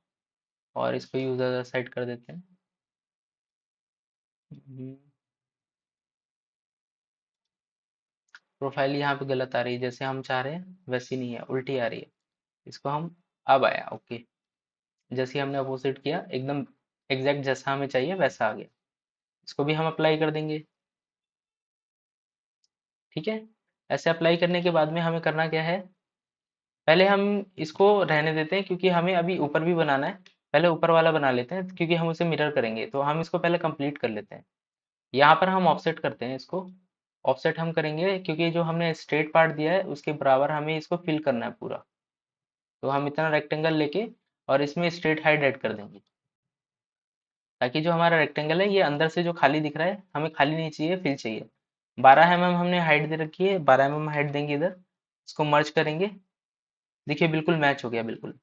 और इसको यूजर साइड कर देते हैं। प्रोफाइल यहाँ पे गलत आ रही है, जैसे हम चाह रहे हैं वैसी नहीं है, उल्टी आ रही है। इसको हम, अब आया ओके। जैसे हमने अपोजिट किया एकदम एग्जैक्ट जैसा हमें चाहिए वैसा आ गया। इसको भी हम अप्लाई कर देंगे। ठीक है, ऐसे अप्लाई करने के बाद में हमें करना क्या है, पहले हम इसको रहने देते हैं क्योंकि हमें अभी ऊपर भी बनाना है। पहले ऊपर वाला बना लेते हैं क्योंकि हम उसे मिरर करेंगे, तो हम इसको पहले कंप्लीट कर लेते हैं। यहाँ पर हम ऑफसेट करते हैं इसको। ऑफसेट हम करेंगे क्योंकि जो हमने स्ट्रेट पार्ट दिया है उसके बराबर हमें इसको फिल करना है पूरा। तो हम इतना रेक्टेंगल लेके और इसमें स्ट्रेट हाइट ऐड कर देंगे, ताकि जो हमारा रेक्टेंगल है ये अंदर से जो खाली दिख रहा है हमें खाली नहीं चाहिए, फिल चाहिए। 12 mm हमने हाइट दे रखी है, 12 mm हाइट देंगे इधर। इसको मर्ज करेंगे। देखिए बिल्कुल मैच हो गया बिल्कुल।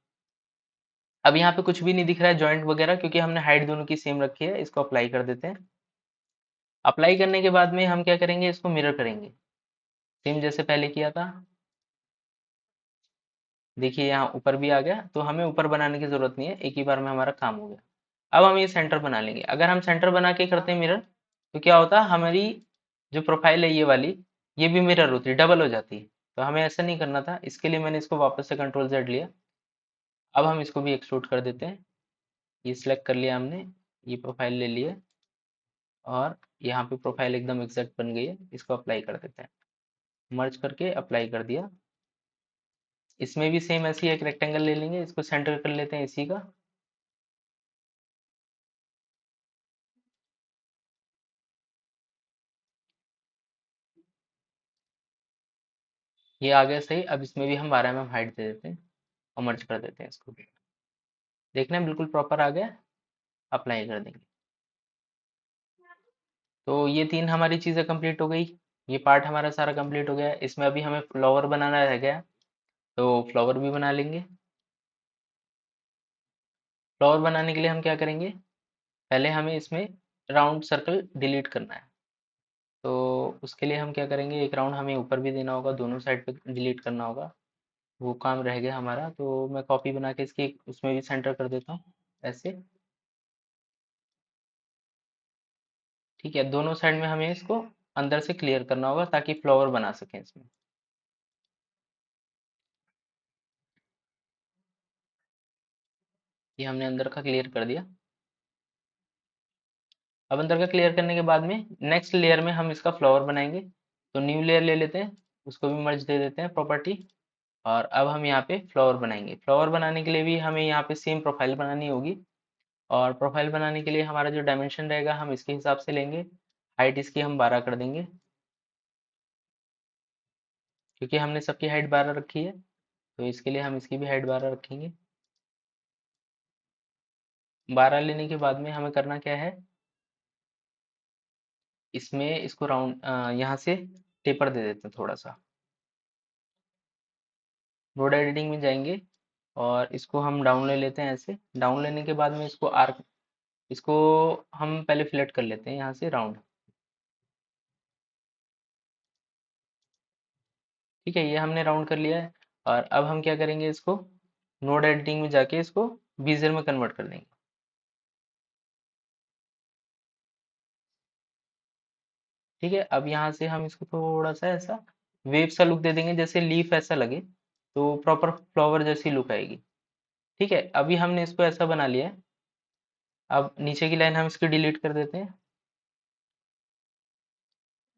अब यहाँ पे कुछ भी नहीं दिख रहा है जॉइंट वगैरह, क्योंकि हमने हाइट दोनों की सेम रखी है। इसको अप्लाई कर देते हैं। अप्लाई करने के बाद में हम क्या करेंगे, इसको मिरर करेंगे सेम जैसे पहले किया था। देखिए यहाँ ऊपर भी आ गया, तो हमें ऊपर बनाने की जरूरत नहीं है, एक ही बार में हमारा काम हो गया। अब हम ये सेंटर बना लेंगे। अगर हम सेंटर बना के करते हैं मिरर, तो क्या होता है, हमारी जो प्रोफाइल है ये वाली, ये भी मिरर होती है, डबल हो जाती है। तो हमें ऐसा नहीं करना था, इसके लिए मैंने इसको वापस से Ctrl Z लिया। अब हम इसको भी एक्सट्रूड कर देते हैं। ये सिलेक्ट कर लिया हमने, ये प्रोफाइल ले लिया, और यहाँ पे प्रोफाइल एकदम एग्जैक्ट बन गई है। इसको अप्लाई कर देते हैं। मर्ज करके अप्लाई कर दिया। इसमें भी सेम ऐसी एक रेक्टेंगल ले लेंगे, इसको सेंटर कर लेते हैं इसी का। ये आ गया सही। अब इसमें भी हम 12 mm हाइट दे देते हैं और मर्ज कर देते हैं इसको भी। देखना बिल्कुल प्रॉपर आ गया। अप्लाई कर देंगे। तो ये तीन हमारी चीज़ें कंप्लीट हो गई। ये पार्ट हमारा सारा कंप्लीट हो गया। इसमें अभी हमें फ्लावर बनाना रह गया, तो फ्लावर भी बना लेंगे। फ्लावर बनाने के लिए हम क्या करेंगे, पहले हमें इसमें राउंड सर्कल डिलीट करना है। तो उसके लिए हम क्या करेंगे, एक राउंड हमें ऊपर भी देना होगा, दोनों साइड पे डिलीट करना होगा। वो काम रह गया हमारा। तो मैं कॉपी बना के इसकी उसमें भी सेंटर कर देता हूँ ऐसे। ठीक है, दोनों साइड में हमें इसको अंदर से क्लियर करना होगा ताकि फ्लावर बना सकें इसमें। ये हमने अंदर का क्लियर कर दिया। अब अंदर का क्लियर करने के बाद में नेक्स्ट लेयर में हम इसका फ्लावर बनाएंगे। तो न्यू लेयर ले लेते हैं, उसको भी मर्ज दे देते हैं प्रॉपर्टी। और अब हम यहाँ पे फ्लावर बनाएंगे। फ्लावर बनाने के लिए भी हमें यहाँ पे सेम प्रोफाइल बनानी होगी। और प्रोफाइल बनाने के लिए हमारा जो डायमेंशन रहेगा हम इसके हिसाब से लेंगे। हाइट इसकी हम 12 कर देंगे, क्योंकि हमने सबकी हाइट 12 रखी है, तो इसके लिए हम इसकी भी हाइट 12 रखेंगे। 12 लेने के बाद में हमें करना क्या है, इसमें इसको राउंड यहाँ से टेपर दे देते हैं थोड़ा सा। रोड एडिटिंग में जाएंगे और इसको हम डाउन ले लेते हैं ऐसे। डाउन लेने के बाद में इसको आर्क, इसको हम पहले फिलेट कर लेते हैं यहाँ से राउंड। ठीक है, ये हमने राउंड कर लिया है। और अब हम क्या करेंगे, इसको नोड एडिटिंग में जाके इसको बीजर में कन्वर्ट कर देंगे। ठीक है, अब यहाँ से हम इसको थोड़ा सा ऐसा वेव सा लुक दे देंगे, जैसे लीफ ऐसा लगे, तो प्रॉपर फ्लावर जैसी लुक आएगी। ठीक है, अभी हमने इसको ऐसा बना लिया है। अब नीचे की लाइन हम इसकी डिलीट कर देते हैं।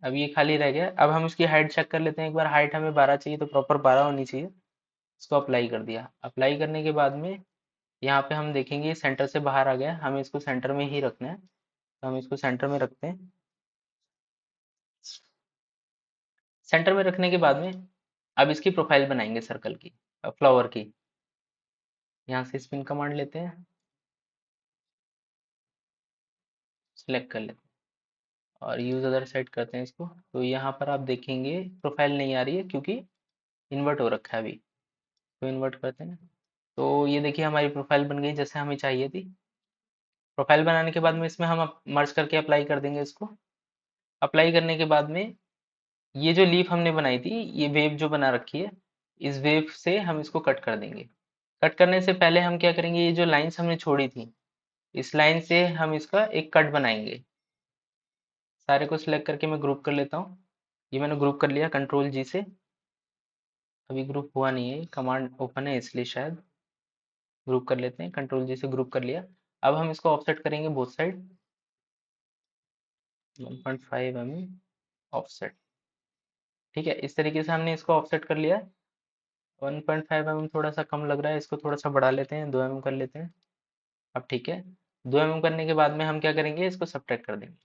अब ये खाली रह गया। अब हम इसकी हाइट चेक कर लेते हैं एक बार। हाइट हमें 12 चाहिए, तो प्रॉपर 12 होनी चाहिए। इसको अप्लाई कर दिया। अप्लाई करने के बाद में यहाँ पे हम देखेंगे सेंटर से बाहर आ गया, हमें इसको सेंटर में ही रखना है, तो हम इसको सेंटर में रखते हैं। सेंटर में रखने के बाद में अब इसकी प्रोफाइल बनाएंगे सर्कल की, फ्लावर की। यहाँ से स्पिन कमांड लेते हैं, सिलेक्ट कर लेते हैं और यूज अदर सेट करते हैं इसको। तो यहाँ पर आप देखेंगे प्रोफाइल नहीं आ रही है, क्योंकि इन्वर्ट हो रखा है अभी। तो इन्वर्ट करते हैं, तो ये देखिए हमारी प्रोफाइल बन गई जैसे हमें चाहिए थी। प्रोफाइल बनाने के बाद में इसमें हम मर्ज करके अप्लाई कर देंगे इसको। अप्लाई करने के बाद में ये जो लीफ हमने बनाई थी, ये वेव जो बना रखी है, इस वेव से हम इसको कट कर देंगे। कट करने से पहले हम क्या करेंगे, ये जो लाइंस हमने छोड़ी थी, इस लाइन से हम इसका एक कट बनाएंगे। सारे को सिलेक्ट करके मैं ग्रुप कर लेता हूँ। ये मैंने ग्रुप कर लिया कंट्रोल जी से। अभी ग्रुप हुआ नहीं है, कमांड ओपन है इसलिए शायद। ग्रुप कर लेते हैं, कंट्रोल जी से ग्रुप कर लिया। अब हम इसको ऑफसेट करेंगे बोथ साइड, 1.5 mm ऑफसेट। ठीक है, इस तरीके से हमने इसको ऑफसेट कर लिया। 1.5 mm थोड़ा सा कम लग रहा है, इसको थोड़ा सा बढ़ा लेते हैं, 2 mm कर लेते हैं। अब ठीक है, 2 mm करने के बाद में हम क्या करेंगे, इसको सब्ट्रैक्ट कर देंगे।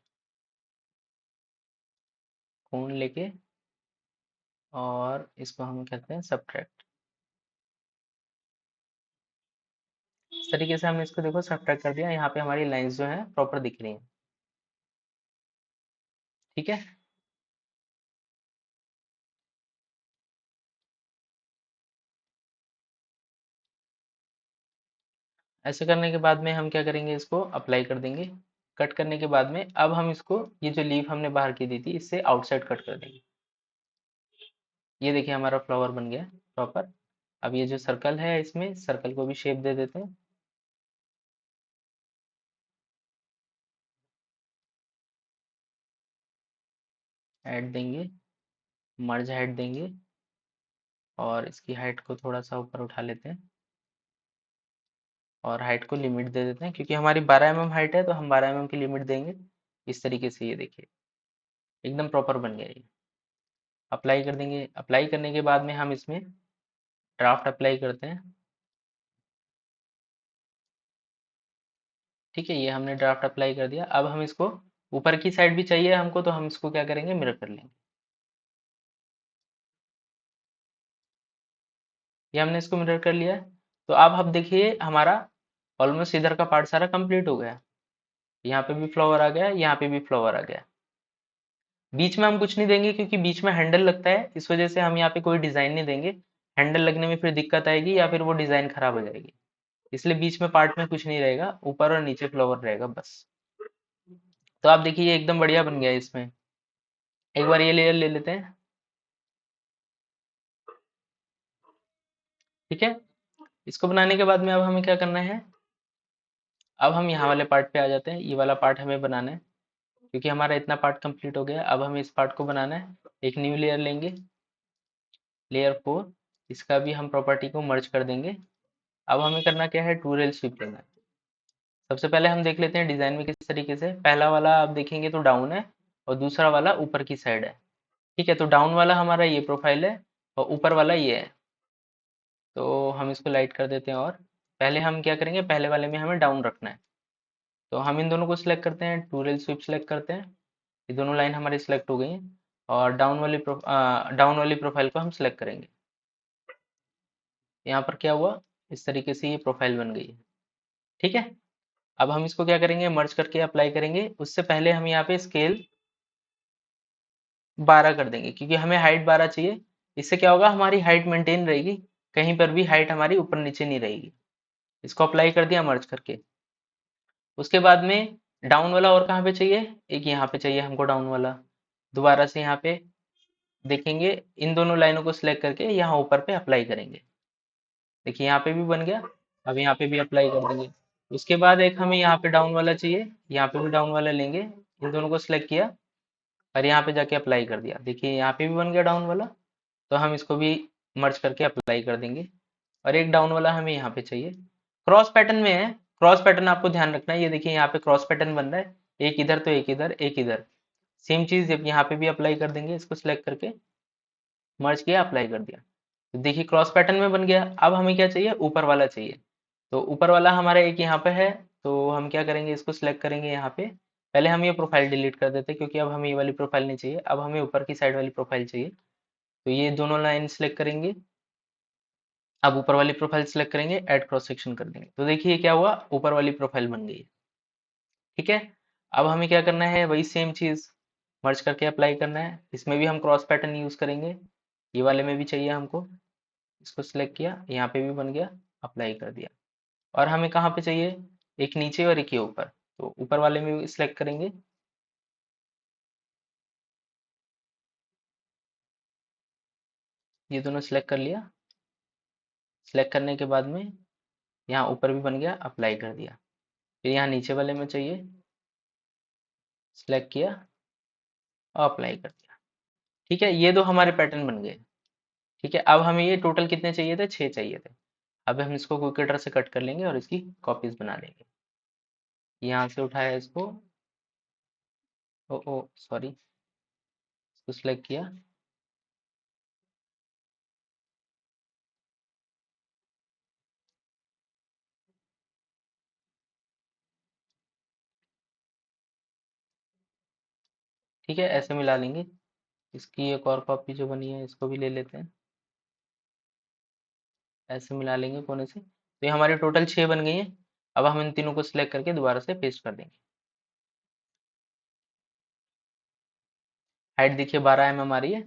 कोण लेके और इसको हम कहते हैं सब्ट्रैक्ट। इस तरीके से हमने इसको देखो सब्ट्रैक्ट कर दिया। यहाँ पे हमारी लाइंस जो है प्रॉपर दिख रही हैं। ठीक है, ऐसे करने के बाद में हम क्या करेंगे, इसको अप्लाई कर देंगे। कट करने के बाद में अब हम इसको, ये जो लीफ हमने बाहर की दी थी, इससे आउटसाइड कट कर देंगे। ये देखिए हमारा फ्लावर बन गया प्रॉपर। अब ये जो सर्कल है, इसमें सर्कल को भी शेप दे देते हैं। ऐड देंगे, मर्ज हाइट देंगे और इसकी हाइट को थोड़ा सा ऊपर उठा लेते हैं और हाइट को लिमिट दे देते हैं, क्योंकि हमारी 12 mm हाइट है, तो हम 12 mm की लिमिट देंगे। इस तरीके से ये देखिए एकदम प्रॉपर बन गया ये। अप्लाई कर देंगे। अप्लाई करने के बाद में हम इसमें ड्राफ्ट अप्लाई करते हैं। ठीक है, ये हमने ड्राफ्ट अप्लाई कर दिया। अब हम इसको ऊपर की साइड भी चाहिए हमको, तो हम इसको क्या करेंगे, मिरर कर लेंगे। ये हमने इसको मिरर कर लिया है। तो अब देखिए हमारा ऑलमोस्ट इधर का पार्ट सारा कंप्लीट हो गया। यहाँ पे भी फ्लावर आ गया, यहाँ पे भी फ्लावर आ गया। बीच में हम कुछ नहीं देंगे, क्योंकि बीच में हैंडल लगता है, इस वजह से हम यहाँ पे कोई डिजाइन नहीं देंगे। हैंडल लगने में फिर दिक्कत आएगी या फिर वो डिजाइन खराब हो जाएगी। इसलिए बीच में पार्ट में कुछ नहीं रहेगा, ऊपर और नीचे फ्लावर रहेगा बस। तो आप देखिए ये एकदम बढ़िया बन गया है। इसमें एक बार ये लेयर ले लेते हैं। ठीक है, इसको बनाने के बाद में अब हमें क्या करना है, अब हम यहाँ वाले पार्ट पे आ जाते हैं। ये वाला पार्ट हमें बनाना है। क्योंकि हमारा इतना पार्ट कंप्लीट हो गया। अब हमें इस पार्ट को बनाना है। एक न्यू लेयर लेंगे, लेयर 4। इसका भी हम प्रॉपर्टी को मर्ज कर देंगे। अब हमें करना क्या है, टू रेल स्वीप लेना है। सबसे पहले हम देख लेते हैं डिजाइन में किस तरीके से। पहला वाला आप देखेंगे तो डाउन है, और दूसरा वाला ऊपर की साइड है। ठीक है, तो डाउन वाला हमारा ये प्रोफाइल है, और ऊपर वाला ये है। तो हम इसको लाइट कर देते हैं। और पहले हम क्या करेंगे, पहले वाले में हमें डाउन रखना है। तो हम इन दोनों को सिलेक्ट करते हैं, टू रेल स्वीप सिलेक्ट करते हैं। ये दोनों लाइन हमारी सिलेक्ट हो गई हैं। और डाउन वाली प्रोफाइल को हम सिलेक्ट करेंगे। यहाँ पर क्या हुआ, इस तरीके से ये प्रोफाइल बन गई है। ठीक है, अब हम इसको क्या करेंगे, मर्ज करके अप्लाई करेंगे। उससे पहले हम यहाँ पे स्केल 12 कर देंगे, क्योंकि हमें हाइट 12 चाहिए। इससे क्या होगा, हमारी हाइट मेंटेन रहेगी, कहीं पर भी हाइट हमारी ऊपर नीचे नहीं रहेगी। इसको अप्लाई कर दिया मर्ज करके। उसके बाद में डाउन वाला और कहाँ पे चाहिए, एक यहाँ पे चाहिए हमको डाउन वाला। दोबारा से यहाँ पे देखेंगे, इन दोनों लाइनों को सिलेक्ट करके यहाँ ऊपर पे अप्लाई करेंगे। देखिए यहाँ पे भी बन गया। अब यहाँ पे भी अप्लाई कर देंगे। उसके बाद एक हमें यहाँ पे डाउन वाला चाहिए, यहाँ पे भी डाउन वाला लेंगे। इन दोनों को सिलेक्ट किया और यहाँ पे जाके अप्लाई कर दिया। देखिए यहाँ पे भी बन गया डाउन वाला। तो हम इसको भी मर्ज करके अप्लाई कर देंगे। और एक डाउन वाला हमें यहाँ पे चाहिए, क्रॉस पैटर्न में है। क्रॉस पैटर्न आपको ध्यान रखना है। ये देखिए यहाँ पे क्रॉस पैटर्न बन रहा है, एक इधर तो एक इधर, एक इधर। सेम चीज जब यहाँ पे भी अप्लाई कर देंगे, इसको सिलेक्ट करके मर्ज किया, अप्लाई कर दिया। तो देखिए क्रॉस पैटर्न में बन गया। अब हमें क्या चाहिए, ऊपर वाला चाहिए। तो ऊपर वाला हमारा एक यहाँ पे है। तो हम क्या करेंगे, इसको सिलेक्ट करेंगे यहाँ पे। पहले हम ये प्रोफाइल डिलीट कर देते हैं, क्योंकि अब हमें ये वाली प्रोफाइल नहीं चाहिए, अब हमें ऊपर की साइड वाली प्रोफाइल चाहिए। तो ये दोनों लाइन सिलेक्ट करेंगे। अब ऊपर वाली प्रोफाइल सिलेक्ट करेंगे, ऐड क्रॉस सेक्शन कर देंगे। तो देखिए क्या हुआ, ऊपर वाली प्रोफाइल बन गई। ठीक है, अब हमें क्या करना है, वही सेम चीज मर्ज करके अप्लाई करना है। इसमें भी हम क्रॉस पैटर्न यूज करेंगे। ये वाले में भी चाहिए हमको। इसको सिलेक्ट किया, यहाँ पे भी बन गया, अप्लाई कर दिया। और हमें कहाँ पे चाहिए, एक नीचे और एक ये ऊपर। तो ऊपर वाले में भी सिलेक्ट करेंगे। ये दोनों सिलेक्ट कर लिया। सिलेक्ट करने के बाद में यहाँ ऊपर भी बन गया, अप्लाई कर दिया। फिर यहाँ नीचे वाले में चाहिए, सिलेक्ट किया और अप्लाई कर दिया। ठीक है, ये दो हमारे पैटर्न बन गए। ठीक है, अब हमें ये टोटल कितने चाहिए थे, 6 चाहिए थे। अब हम इसको क्विक कटर से कट कर लेंगे और इसकी कॉपीज बना लेंगे। यहाँ से उठाया इसको, ओ ओ सॉरी, इसको सिलेक्ट किया। ठीक है, ऐसे मिला लेंगे। इसकी एक और कॉपी जो बनी है, इसको भी ले लेते हैं। ऐसे मिला लेंगे कोने से। तो ये हमारे टोटल 6 बन गई हैं। अब हम इन तीनों को सिलेक्ट करके दोबारा से पेस्ट कर देंगे। हाइट देखिए 12 mm आ रही है।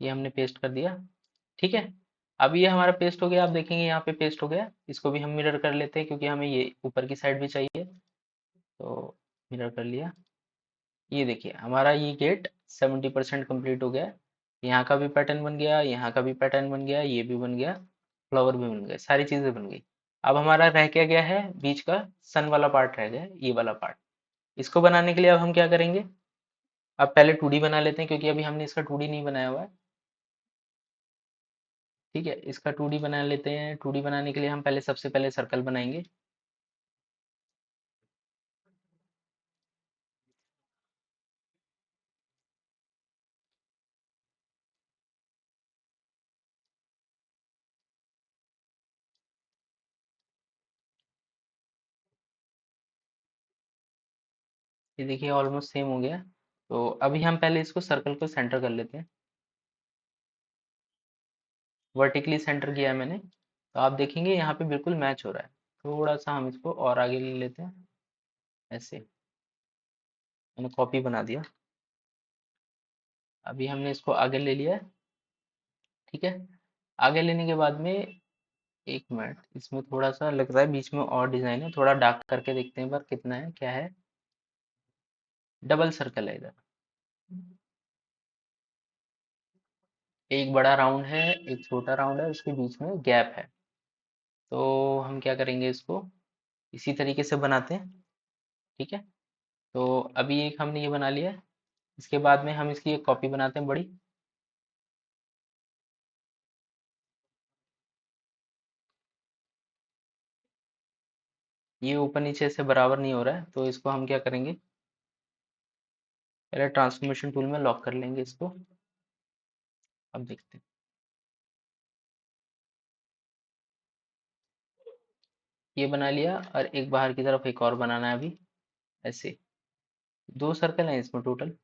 ये हमने पेस्ट कर दिया। ठीक है, अब ये हमारा पेस्ट हो गया। आप देखेंगे यहाँ पे पेस्ट हो गया। इसको भी हम मिरर कर लेते हैं, क्योंकि हमें ये ऊपर की साइड भी चाहिए। तो मिरर कर लिया। ये देखिए हमारा ये गेट 70% कंप्लीट हो गया है। यहाँ का भी पैटर्न बन गया, यहाँ का भी पैटर्न बन गया, ये भी बन गया, फ्लावर भी बन गए, सारी चीजें बन गई। अब हमारा रह क्या गया है, बीच का सन वाला पार्ट रह गया है, ये वाला पार्ट। इसको बनाने के लिए अब हम क्या करेंगे, अब पहले 2D बना लेते हैं, क्योंकि अभी हमने इसका 2D नहीं बनाया हुआ है। ठीक है, इसका 2D बना लेते हैं। 2D बनाने के लिए हम पहले सबसे पहले सर्कल बनाएंगे। ये देखिए ऑलमोस्ट सेम हो गया। तो अभी हम पहले इसको सर्कल को सेंटर कर लेते हैं। वर्टिकली सेंटर किया है मैंने। तो आप देखेंगे यहाँ पे बिल्कुल मैच हो रहा है। थोड़ा सा हम इसको और आगे ले लेते हैं। ऐसे मैंने कॉपी बना दिया। अभी हमने इसको आगे ले लिया है। ठीक है, आगे लेने के बाद में एक मिनट, इसमें थोड़ा सा लग रहा है बीच में और डिजाइन है, थोड़ा डार्क करके देखते हैं एक बार कितना है, क्या है। डबल सर्कल है इधर। एक बड़ा राउंड है, एक छोटा राउंड है, उसके बीच में गैप है। तो हम क्या करेंगे इसको, इसी तरीके से बनाते हैं। ठीक है, तो अभी एक हमने ये बना लिया है। इसके बाद में हम इसकी एक कॉपी बनाते हैं बड़ी। ये ऊपर नीचे से बराबर नहीं हो रहा है, तो इसको हम क्या करेंगे, पहले ट्रांसफॉर्मेशन टूल में लॉक कर लेंगे इसको। अब देखते हैं, ये बना लिया, और एक बाहर की तरफ एक और बनाना है अभी। ऐसे दो सर्कल हैं इसमें टोटल,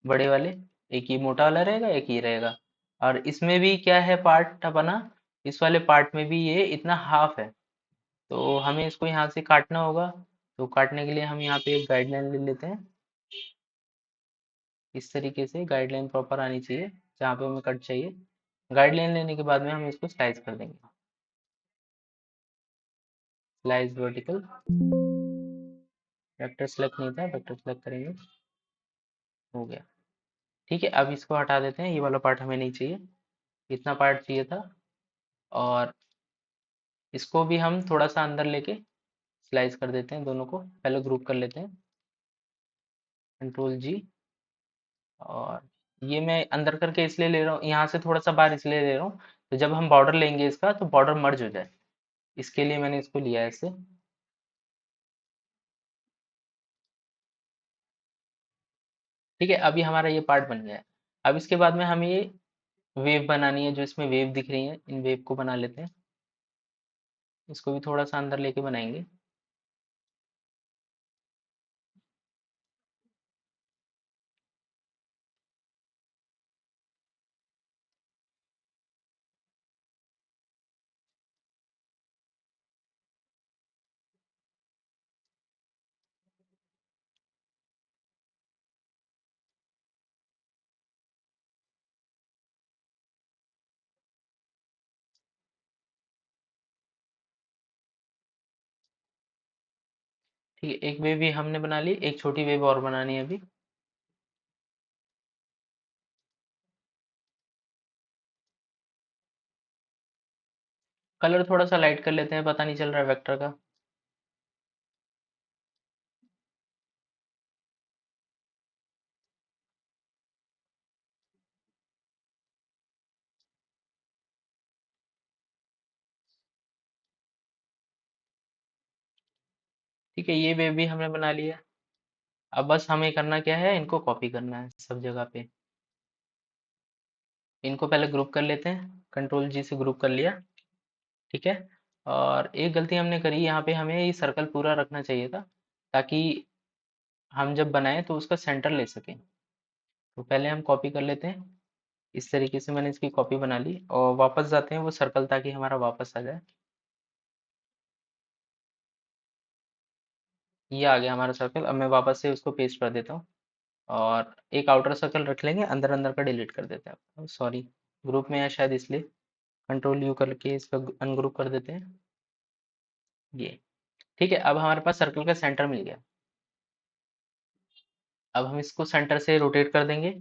बड़े वाले। एक ये मोटा वाला रहेगा, एक ये रहेगा। और इसमें भी क्या है पार्ट अपना, इस वाले पार्ट में भी ये इतना हाफ है, तो हमें इसको यहाँ से काटना होगा। तो काटने के लिए हम यहाँ पे एक गाइडलाइन ले लेते हैं। इस तरीके से गाइडलाइन प्रॉपर आनी चाहिए जहाँ पे हमें कट चाहिए। गाइडलाइन लेने के बाद में हम इसको स्लाइस कर देंगे। स्लाइस वर्टिकल, वेक्टर सेलेक्ट नहीं था, वेक्टर सेलेक्ट करेंगे, हो गया। ठीक है, अब इसको हटा देते हैं, ये वाला पार्ट हमें नहीं चाहिए, इतना पार्ट चाहिए था। और इसको भी हम थोड़ा सा अंदर लेके स्लाइस कर देते हैं, दोनों को पहले ग्रुप कर लेते हैं, कंट्रोल जी। और ये मैं अंदर करके इसलिए ले रहा हूँ, यहाँ से थोड़ा सा बाहर इसलिए ले रहा हूँ, तो जब हम बॉर्डर लेंगे इसका तो बॉर्डर मर्ज हो जाए, इसके लिए मैंने इसको लिया है ऐसे। ठीक है, अभी हमारा ये पार्ट बन गया है। अब इसके बाद में हमें ये वेव बनानी है, जो इसमें वेव दिख रही है, इन वेव को बना लेते हैं। इसको भी थोड़ा सा अंदर लेके बनाएंगे। ठीक है, एक वेव भी हमने बना ली, एक छोटी वेव और बनानी है अभी। कलर थोड़ा सा लाइट कर लेते हैं, पता नहीं चल रहा है वेक्टर का। ठीक है, ये वेव भी हमने बना लिया। अब बस हमें करना क्या है, इनको कॉपी करना है सब जगह पे। इनको पहले ग्रुप कर लेते हैं, कंट्रोल जी से ग्रुप कर लिया। ठीक है, और एक गलती हमने करी, यहाँ पे हमें ये सर्कल पूरा रखना चाहिए था, ताकि हम जब बनाएं तो उसका सेंटर ले सकें। तो पहले हम कॉपी कर लेते हैं, इस तरीके से मैंने इसकी कॉपी बना ली, और वापस जाते हैं वो सर्कल, ताकि हमारा वापस आ जाए। ये आ गया हमारा सर्कल। अब मैं वापस से उसको पेस्ट कर देता हूँ, और एक आउटर सर्कल रख लेंगे, अंदर अंदर का डिलीट कर देते हैं, सॉरी ग्रुप में है शायद इसलिए। कंट्रोल यू करके इसका अनग्रुप कर देते हैं, ये। ठीक है, अब हमारे पास सर्कल का सेंटर मिल गया। अब हम इसको सेंटर से रोटेट कर देंगे,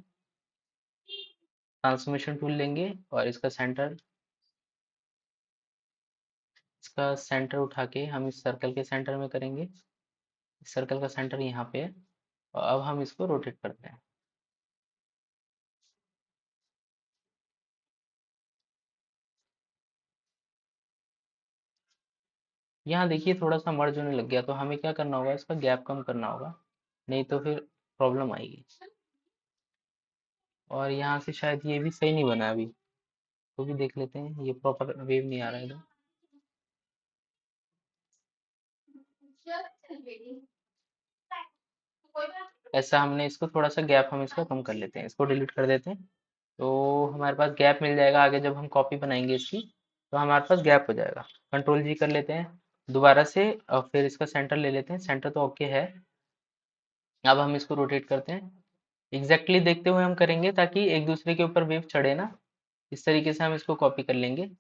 ट्रांसफॉर्मेशन टूल लेंगे, और इसका सेंटर उठा के हम इस सर्कल के सेंटर में करेंगे। इस सर्कल का सेंटर यहाँ पे है, और अब हम इसको रोटेट करते हैं। यहाँ देखिए थोड़ा सा मर्ज होने लग गया, तो हमें क्या करना होगा, इसका गैप कम करना होगा, नहीं तो फिर प्रॉब्लम आएगी। और यहाँ से शायद ये भी सही नहीं बना अभी, तो भी देख लेते हैं, ये प्रॉपर वेव नहीं आ रहा है इधर। ऐसा हमने इसको थोड़ा सा गैप हम इसका कम कर लेते हैं, इसको डिलीट कर देते हैं। तो हमारे पास गैप मिल जाएगा, आगे जब हम कॉपी बनाएंगे इसकी, तो हमारे पास गैप हो जाएगा। कंट्रोल जी कर लेते हैं दोबारा से, और फिर इसका सेंटर ले लेते हैं, सेंटर तो ओके है। अब हम इसको रोटेट करते हैं, एग्जैक्टली देखते हुए हम करेंगे, ताकि एक दूसरे के ऊपर वेव चढ़े ना। इस तरीके से हम इसको कॉपी कर लेंगे,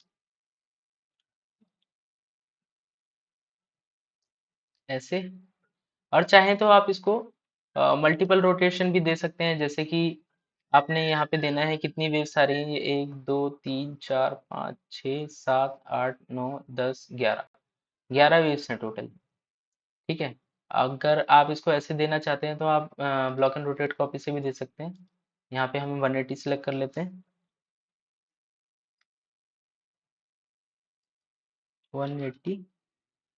ऐसे। और चाहें तो आप इसको मल्टीपल रोटेशन भी दे सकते हैं, जैसे कि आपने यहाँ पे देना है कितनी वेव्स आ रही है, 1 2 3 4 5 6 7 8 9 10 11। 11 वेव्स हैं टोटल। ठीक है। अगर आप इसको ऐसे देना चाहते हैं तो आप ब्लॉक एंड रोटेट कॉपी से भी दे सकते हैं। यहाँ पे हम 180 सेलेक्ट कर लेते हैं, 180,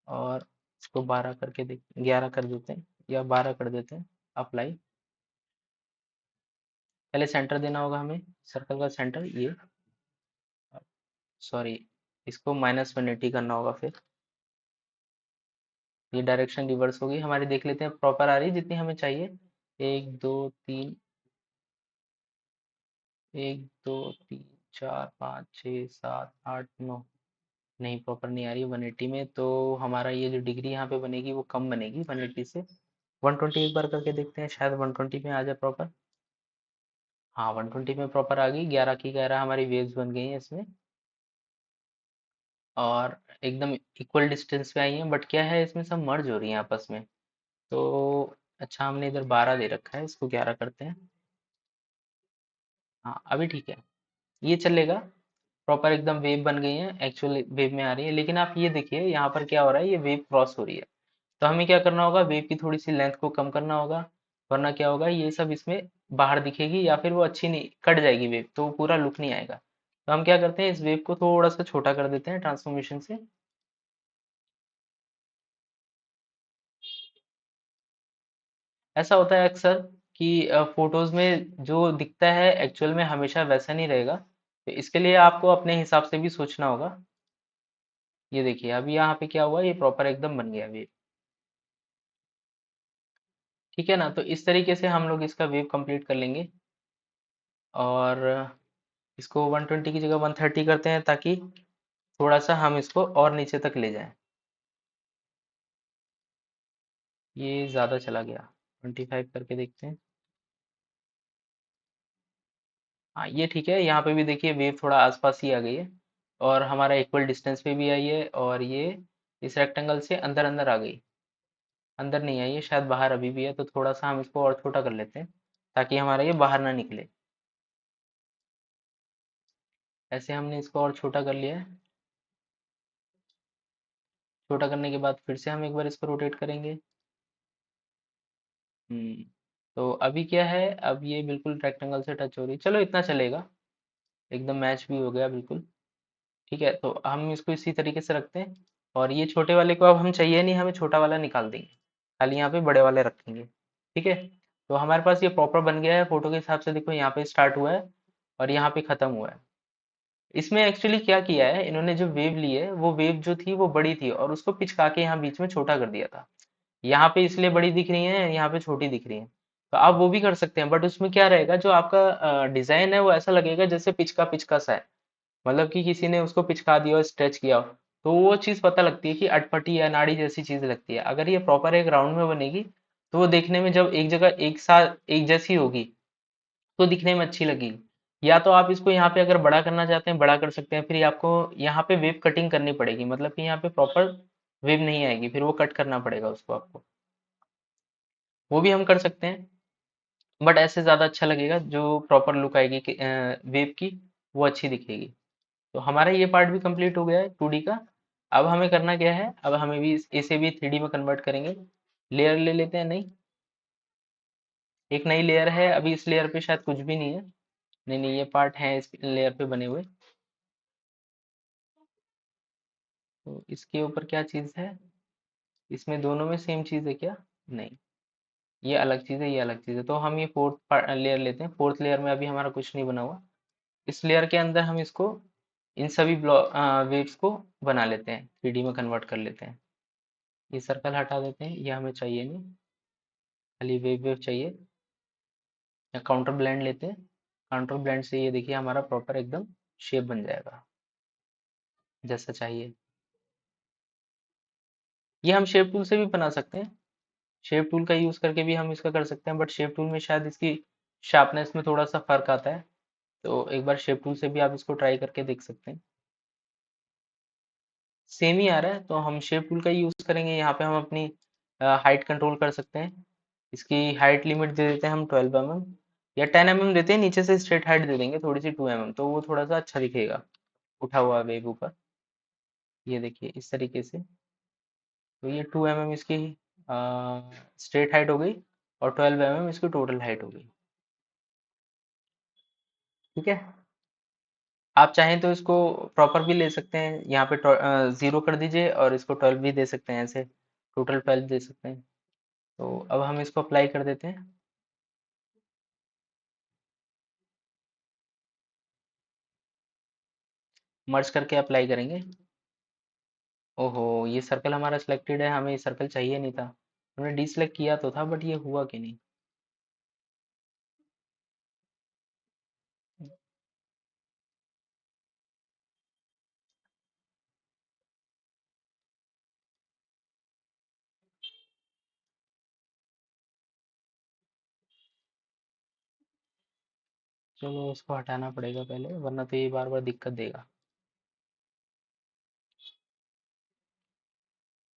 और इसको 12 करके देख 11 कर देते हैं या 12 कर देते हैं। अप्लाई। पहले सेंटर देना होगा हमें, सर्कल का सेंटर ये, सॉरी, इसको -180 करना होगा फिर। ये डायरेक्शन रिवर्स होगी हमारी, देख लेते हैं प्रॉपर आ रही है जितनी हमें चाहिए। 1 2 3, 1 2 3 4 5 6 7 8 9, नहीं प्रॉपर नहीं आ रही 180 में, तो हमारा ये जो डिग्री यहाँ पे बनेगी वो कम बनेगी 180 से। 120 एक बार करके देखते हैं, शायद 120 में आ जाए प्रॉपर। हाँ 120 में प्रॉपर आ गई, 11 की 11 हमारी वेव्स बन गई हैं इसमें, और एकदम इक्वल डिस्टेंस पे आई हैं, बट क्या है इसमें सब मर्ज हो रही हैं आपस में। तो अच्छा, हमने इधर 12 दे रखा है, इसको 11 करते हैं। हाँ अभी ठीक है, ये चलेगा। प्रॉपर एकदम वेव बन गई है, एक्चुअल वेव में आ रही है, लेकिन आप ये देखिए यहाँ पर क्या हो रहा है, ये वेव क्रॉस हो रही है। तो हमें क्या करना होगा, वेव की थोड़ी सी लेंथ को कम करना होगा, वरना क्या होगा ये सब इसमें बाहर दिखेगी, या फिर वो अच्छी नहीं, कट जाएगी वेव, तो वो पूरा लुक नहीं आएगा। तो हम क्या करते हैं, इस वेव को थोड़ा सा छोटा कर देते हैं ट्रांसफॉर्मेशन से। ऐसा होता है अक्सर कि फोटोज में जो दिखता है एक्चुअल में हमेशा वैसा नहीं रहेगा, तो इसके लिए आपको अपने हिसाब से भी सोचना होगा। ये देखिए अभी यहाँ पे क्या हुआ, ये प्रॉपर एकदम बन गया वेव। ठीक है ना, तो इस तरीके से हम लोग इसका वेव कंप्लीट कर लेंगे, और इसको 120 की जगह 130 करते हैं, ताकि थोड़ा सा हम इसको और नीचे तक ले जाएं। ये ज़्यादा चला गया, 25 करके देखते हैं। हाँ ये ठीक है, यहाँ पे भी देखिए वेव थोड़ा आसपास ही आ गई है, और हमारा इक्वल डिस्टेंस पे भी आई है, और ये इस रेक्टेंगल से अंदर अंदर आ गई। अंदर नहीं आई है, शायद बाहर अभी भी है, तो थोड़ा सा हम इसको और छोटा कर लेते हैं, ताकि हमारा ये बाहर ना निकले। ऐसे हमने इसको और छोटा कर लिया है। छोटा करने के बाद फिर से हम एक बार इसको रोटेट करेंगे। हम्म। तो अभी क्या है, अब ये बिल्कुल रेक्टेंगल से टच हो रही है, चलो इतना चलेगा, एकदम मैच भी हो गया बिल्कुल। ठीक है, तो हम इसको इसी तरीके से रखते हैं, और ये छोटे वाले को अब हम चाहिए नहीं, हमें छोटा वाला निकाल देंगे, खाली यहाँ पे बड़े वाले रखेंगे। ठीक है, तो हमारे पास ये प्रॉपर बन गया है फोटो के हिसाब से, देखो यहाँ पे स्टार्ट हुआ है और यहाँ पे खत्म हुआ है। इसमें एक्चुअली क्या किया है इन्होंने, जो वेव ली है वो वेव जो थी वो बड़ी थी, और उसको पिचका के यहाँ बीच में छोटा कर दिया था। यहाँ पे इसलिए बड़ी दिख रही है, यहाँ पे छोटी दिख रही है। तो आप वो भी कर सकते हैं, बट उसमें क्या रहेगा, जो आपका डिजाइन है वो ऐसा लगेगा जैसे पिचका पिचका सा है, मतलब कि किसी ने उसको पिचका दिया और स्ट्रेच किया हो। तो वो चीज पता लगती है कि अटपटी या नाड़ी जैसी चीज लगती है। अगर ये प्रॉपर एक राउंड में बनेगी, तो वो देखने में जब एक जगह एक साथ एक जैसी होगी, तो दिखने में अच्छी लगेगी। या तो आप इसको यहाँ पे अगर बड़ा करना चाहते हैं बड़ा कर सकते हैं, फिर आपको यहाँ पे वेव कटिंग करनी पड़ेगी, मतलब कि यहाँ पे प्रॉपर वेव नहीं आएगी, फिर वो कट करना पड़ेगा उसको आपको। वो भी हम कर सकते हैं, बट ऐसे ज्यादा अच्छा लगेगा, जो प्रॉपर लुक आएगी वेव की, वो अच्छी दिखेगी। तो हमारा ये पार्ट भी कंप्लीट हो गया है 2D का। अब हमें करना क्या है, अब हमें भी इसे भी 3D में कन्वर्ट करेंगे। लेयर ले लेते हैं, नहीं, एक नई लेयर है, अभी इस लेयर पे शायद कुछ भी नहीं है। नहीं नहीं, ये पार्ट है इस लेयर पे बने हुए। तो इसके ऊपर क्या चीज़ है, इसमें दोनों में सेम चीज़ है क्या? नहीं, ये अलग चीज़ है, ये अलग चीज़ है। तो हम ये फोर्थ लेयर लेते हैं, फोर्थ लेयर में अभी हमारा कुछ नहीं बना हुआ। इस लेयर के अंदर हम इसको, इन सभी ब्लॉक वेव्स को बना लेते हैं, 3D में कन्वर्ट कर लेते हैं। ये सर्कल हटा देते हैं, ये हमें चाहिए नहीं, खाली वेव वेव चाहिए। या काउंटर ब्लेंड लेते हैं, काउंटर ब्लेंड से ये देखिए हमारा प्रॉपर एकदम शेप बन जाएगा जैसा चाहिए। ये हम शेप टूल से भी बना सकते हैं, शेप टूल का यूज करके भी हम इसका कर सकते हैं, बट शेप टूल में शायद इसकी शार्पनेस में थोड़ा सा फर्क आता है। तो एक बार शेप टूल से भी आप इसको ट्राई करके देख सकते हैं। सेम ही आ रहा है, तो हम शेप टूल का यूज करेंगे। यहाँ पे हम अपनी हाइट कंट्रोल कर सकते हैं। इसकी हाइट लिमिट दे देते हैं हम 12 mm, या 10 mm देते हैं, नीचे से स्ट्रेट हाइट दे देंगे थोड़ी सी 2 mm, तो वो थोड़ा सा अच्छा दिखेगा उठा हुआ वेव ऊपर। ये देखिए इस तरीके से। तो ये 2 mm इसकी स्ट्रेट हाइट हो गई और 12 mm इसकी टोटल हाइट हो गई। ठीक है। आप चाहें तो इसको प्रॉपर भी ले सकते हैं, यहाँ पे 0 कर दीजिए और इसको 12 भी दे सकते हैं, ऐसे टोटल 12 दे सकते हैं। तो अब हम इसको अप्लाई कर देते हैं। मर्ज करके अप्लाई करेंगे। ओहो, ये सर्कल हमारा सिलेक्टेड है, हमें ये सर्कल चाहिए नहीं था। हमने डीसिलेक्ट किया तो था, बट ये हुआ कि नहीं। चलो इसको हटाना पड़ेगा पहले, वरना तो ये बार बार दिक्कत देगा।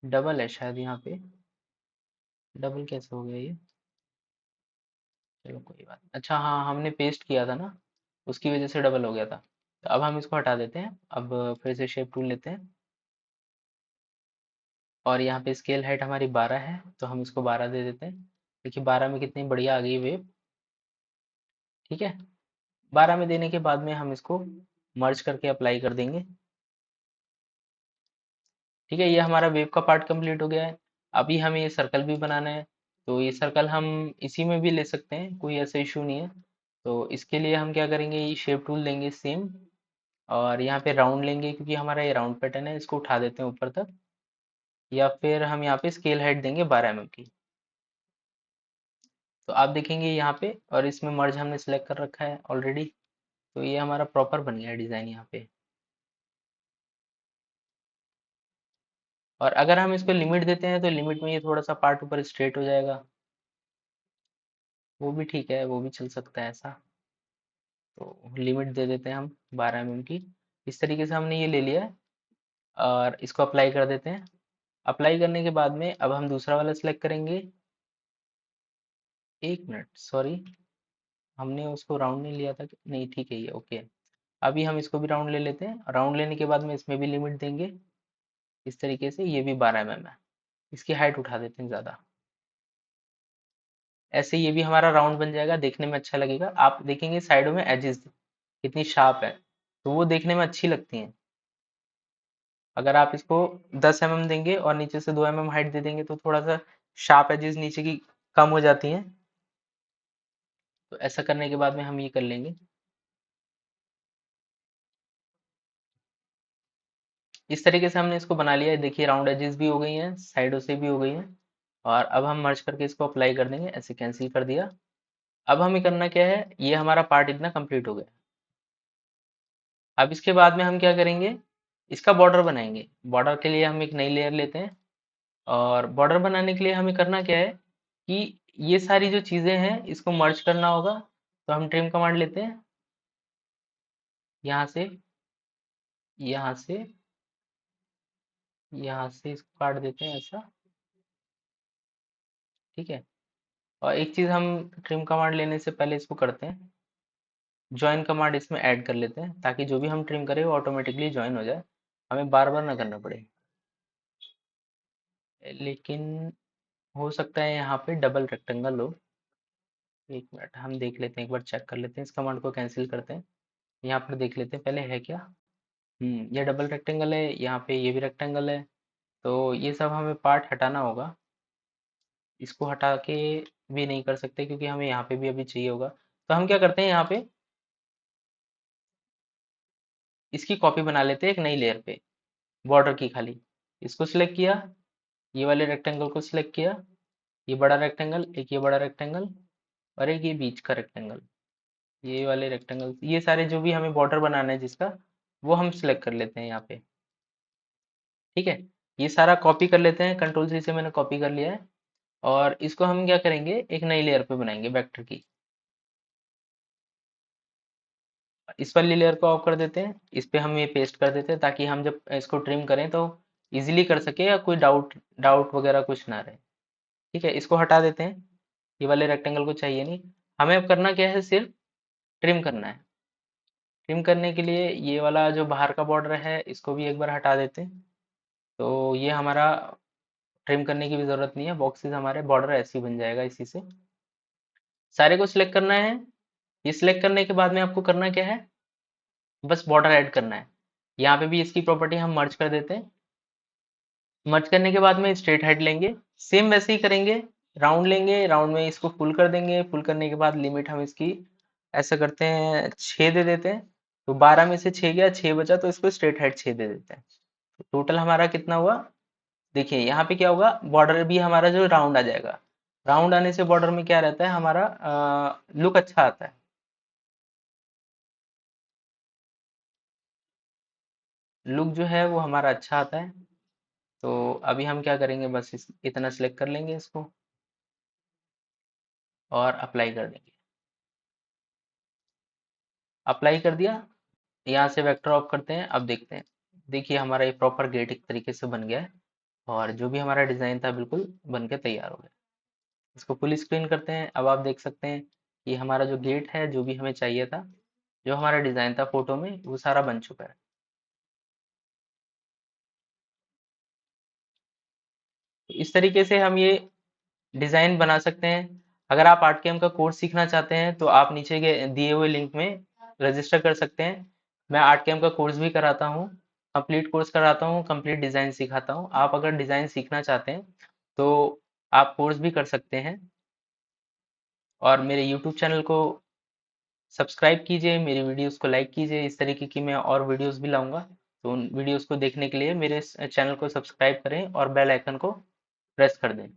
डबल है शायद यहाँ पे। डबल कैसे हो गया ये? चलो कोई बात नहीं। अच्छा हाँ, हमने पेस्ट किया था ना, उसकी वजह से डबल हो गया था। तो अब हम इसको हटा देते हैं। अब फिर से शेप टूल लेते हैं और यहाँ पे स्केल हाइट हमारी 12 है, तो हम इसको 12 दे देते हैं। देखिए 12 में कितनी बढ़िया आ गई वेव। ठीक है। 12 में देने के बाद में हम इसको मर्ज करके अप्लाई कर देंगे। ठीक है, ये हमारा वेव का पार्ट कंप्लीट हो गया है। अभी हमें ये सर्कल भी बनाना है। तो ये सर्कल हम इसी में भी ले सकते हैं, कोई ऐसा इशू नहीं है। तो इसके लिए हम क्या करेंगे, ये शेप टूल लेंगे सेम, और यहाँ पे राउंड लेंगे, क्योंकि हमारा ये राउंड पैटर्न है, इसको उठा देते हैं ऊपर तक। या फिर हम यहाँ पे स्केल हाइट देंगे 12 mm की। तो आप देखेंगे यहाँ पे, और इसमें मर्ज हमने सेलेक्ट कर रखा है ऑलरेडी। तो ये हमारा प्रॉपर बन गया डिजाइन यहाँ पे। और अगर हम इसको लिमिट देते हैं तो लिमिट में ये थोड़ा सा पार्ट ऊपर स्ट्रेट हो जाएगा। वो भी ठीक है, वो भी चल सकता है ऐसा। तो लिमिट दे देते हैं हम 12 mm की। इस तरीके से हमने ये ले लिया है और इसको अप्लाई कर देते हैं। अप्लाई करने के बाद में अब हम दूसरा वाला सिलेक्ट करेंगे। 1 मिनट, सॉरी, हमने उसको राउंड नहीं लिया था नहीं, ठीक है ये ओके। अभी हम इसको भी राउंड ले लेते हैं। राउंड लेने के बाद में इसमें भी लिमिट देंगे इस तरीके से। ये भी 12 mm है। इसकी हाइट उठा देते हैं ज़्यादा। ऐसे ये भी हमारा राउंड बन जाएगा, देखने में अच्छा लगेगा। आप देखेंगे साइडों में एजेस कितनी शार्प है, तो वो देखने में अच्छी लगती हैं। अगर आप इसको 10 mm देंगे और नीचे से 2 mm हाइट दे देंगे तो थोड़ा सा शार्प एजेस नीचे की कम हो जाती हैं। तो ऐसा करने के बाद में हम ये कर लेंगे। इस तरीके से हमने इसको बना लिया है। देखिए राउंड एजेस भी हो गई हैं, साइडों से भी हो गई हैं। और अब हम मर्ज करके इसको अप्लाई कर देंगे। ऐसे कैंसिल कर दिया। अब हमें करना क्या है, ये हमारा पार्ट इतना कंप्लीट हो गया। अब इसके बाद में हम क्या करेंगे, इसका बॉर्डर बनाएंगे। बॉर्डर के लिए हम एक नई लेयर लेते हैं। और बॉर्डर बनाने के लिए हमें करना क्या है कि ये सारी जो चीजें हैं इसको मर्ज करना होगा। तो हम ट्रिम कमांड लेते हैं, यहाँ से, यहाँ से, यहाँ से इसको काट देते हैं ऐसा। ठीक है। और एक चीज हम ट्रिम कमांड लेने से पहले इसको करते हैं, ज्वाइन कमांड इसमें ऐड कर लेते हैं, ताकि जो भी हम ट्रिम करें वो ऑटोमेटिकली ज्वाइन हो जाए, हमें बार बार ना करना पड़े। लेकिन हो सकता है यहाँ पे डबल रेक्टेंगल हो। 1 मिनट, हम देख लेते हैं, एक बार चेक कर लेते हैं। इस कमांड को कैंसिल करते हैं, यहाँ पर देख लेते हैं पहले है क्या। ये डबल रेक्टेंगल है, यहाँ पे ये भी रेक्टेंगल है। तो ये सब हमें पार्ट हटाना होगा। इसको हटा के भी नहीं कर सकते, क्योंकि हमें यहाँ पे भी अभी चाहिए होगा। तो हम क्या करते हैं, यहाँ पे इसकी कॉपी बना लेते हैं एक नई लेयर पे, बॉर्डर की खाली। इसको सिलेक्ट किया, ये वाले रेक्टेंगल को सिलेक्ट किया, ये बड़ा रेक्टेंगल, एक ये बड़ा रेक्टेंगल, और एक ये बीच का रेक्टेंगल। ये वाले रेक्टेंगल, ये सारे जो भी हमें बॉर्डर बनाना है जिसका, वो हम सिलेक्ट कर लेते हैं यहाँ पे। ठीक है। ये सारा कॉपी कर लेते हैं, कंट्रोल सी से मैंने कॉपी कर लिया है। और इसको हम क्या करेंगे, एक नई लेयर पे बनाएंगे वेक्टर की। इस वाली लेयर को ऑफ कर देते हैं, इस पे हम ये पेस्ट कर देते हैं, ताकि हम जब इसको ट्रिम करें तो इजीली कर सके, या कोई डाउट डाउट वगैरह कुछ ना रहे। ठीक है, इसको हटा देते हैं। ये वाले रेक्टेंगल को चाहिए नहीं। हमें अब करना क्या है, सिर्फ ट्रिम करना है। ट्रिम करने के लिए ये वाला जो बाहर का बॉर्डर है इसको भी एक बार हटा देते हैं। तो ये हमारा ट्रिम करने की भी जरूरत नहीं है, बॉक्सेस हमारे बॉर्डर ऐसे ही बन जाएगा इसी से। सारे को सिलेक्ट करना है। ये सिलेक्ट करने के बाद में आपको करना क्या है, बस बॉर्डर ऐड करना है। यहाँ पे भी इसकी प्रॉपर्टी हम मर्ज कर देते हैं। मर्ज करने के बाद में स्ट्रेट हेड लेंगे, सेम वैसे ही करेंगे। राउंड लेंगे, राउंड में इसको फुल कर देंगे, फुल करने के बाद लिमिट हम इसकी ऐसा करते हैं 6 दे देते हैं। तो 12 में से 6 गया, 6 बचा, तो इसको स्ट्रेट हेड 6 दे देते हैं। तो टोटल हमारा कितना हुआ, देखिए यहाँ पे क्या होगा, बॉर्डर भी हमारा जो राउंड आ जाएगा। राउंड आने से बॉर्डर में क्या रहता है, हमारा लुक अच्छा आता है। लुक जो है वो हमारा अच्छा आता है। तो अभी हम क्या करेंगे, बस इतना सिलेक्ट कर लेंगे इसको और अप्लाई कर देंगे। अप्लाई कर दिया। यहाँ से वेक्टर ऑफ करते हैं, अब देखते हैं। देखिए हमारा ये प्रॉपर गेट एक तरीके से बन गया है, और जो भी हमारा डिजाइन था बिल्कुल बन के तैयार हो गया। इसको फुल स्क्रीन करते हैं। अब आप देख सकते हैं कि हमारा जो गेट है, जो भी हमें चाहिए था, जो हमारा डिजाइन था फोटो में, वो सारा बन चुका है। तो इस तरीके से हम ये डिजाइन बना सकते हैं। अगर आप आर्टकेम का कोर्स सीखना चाहते हैं तो आप नीचे के दिए हुए लिंक में रजिस्टर कर सकते हैं। मैं आर्टकेम का कोर्स भी कराता हूँ, कंप्लीट कोर्स कराता हूँ, कंप्लीट डिजाइन सिखाता हूँ। आप अगर डिजाइन सीखना चाहते हैं तो आप कोर्स भी कर सकते हैं। और मेरे यूट्यूब चैनल को सब्सक्राइब कीजिए, मेरी वीडियोस को लाइक कीजिए। इस तरीके की मैं और वीडियोस भी लाऊंगा, तो उन वीडियोस को देखने के लिए मेरे चैनल को सब्सक्राइब करें और बेल आइकन को प्रेस कर दें,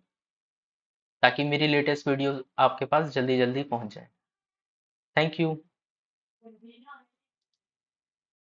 ताकि मेरी लेटेस्ट वीडियो आपके पास जल्दी जल्दी पहुंच जाए। Thank you.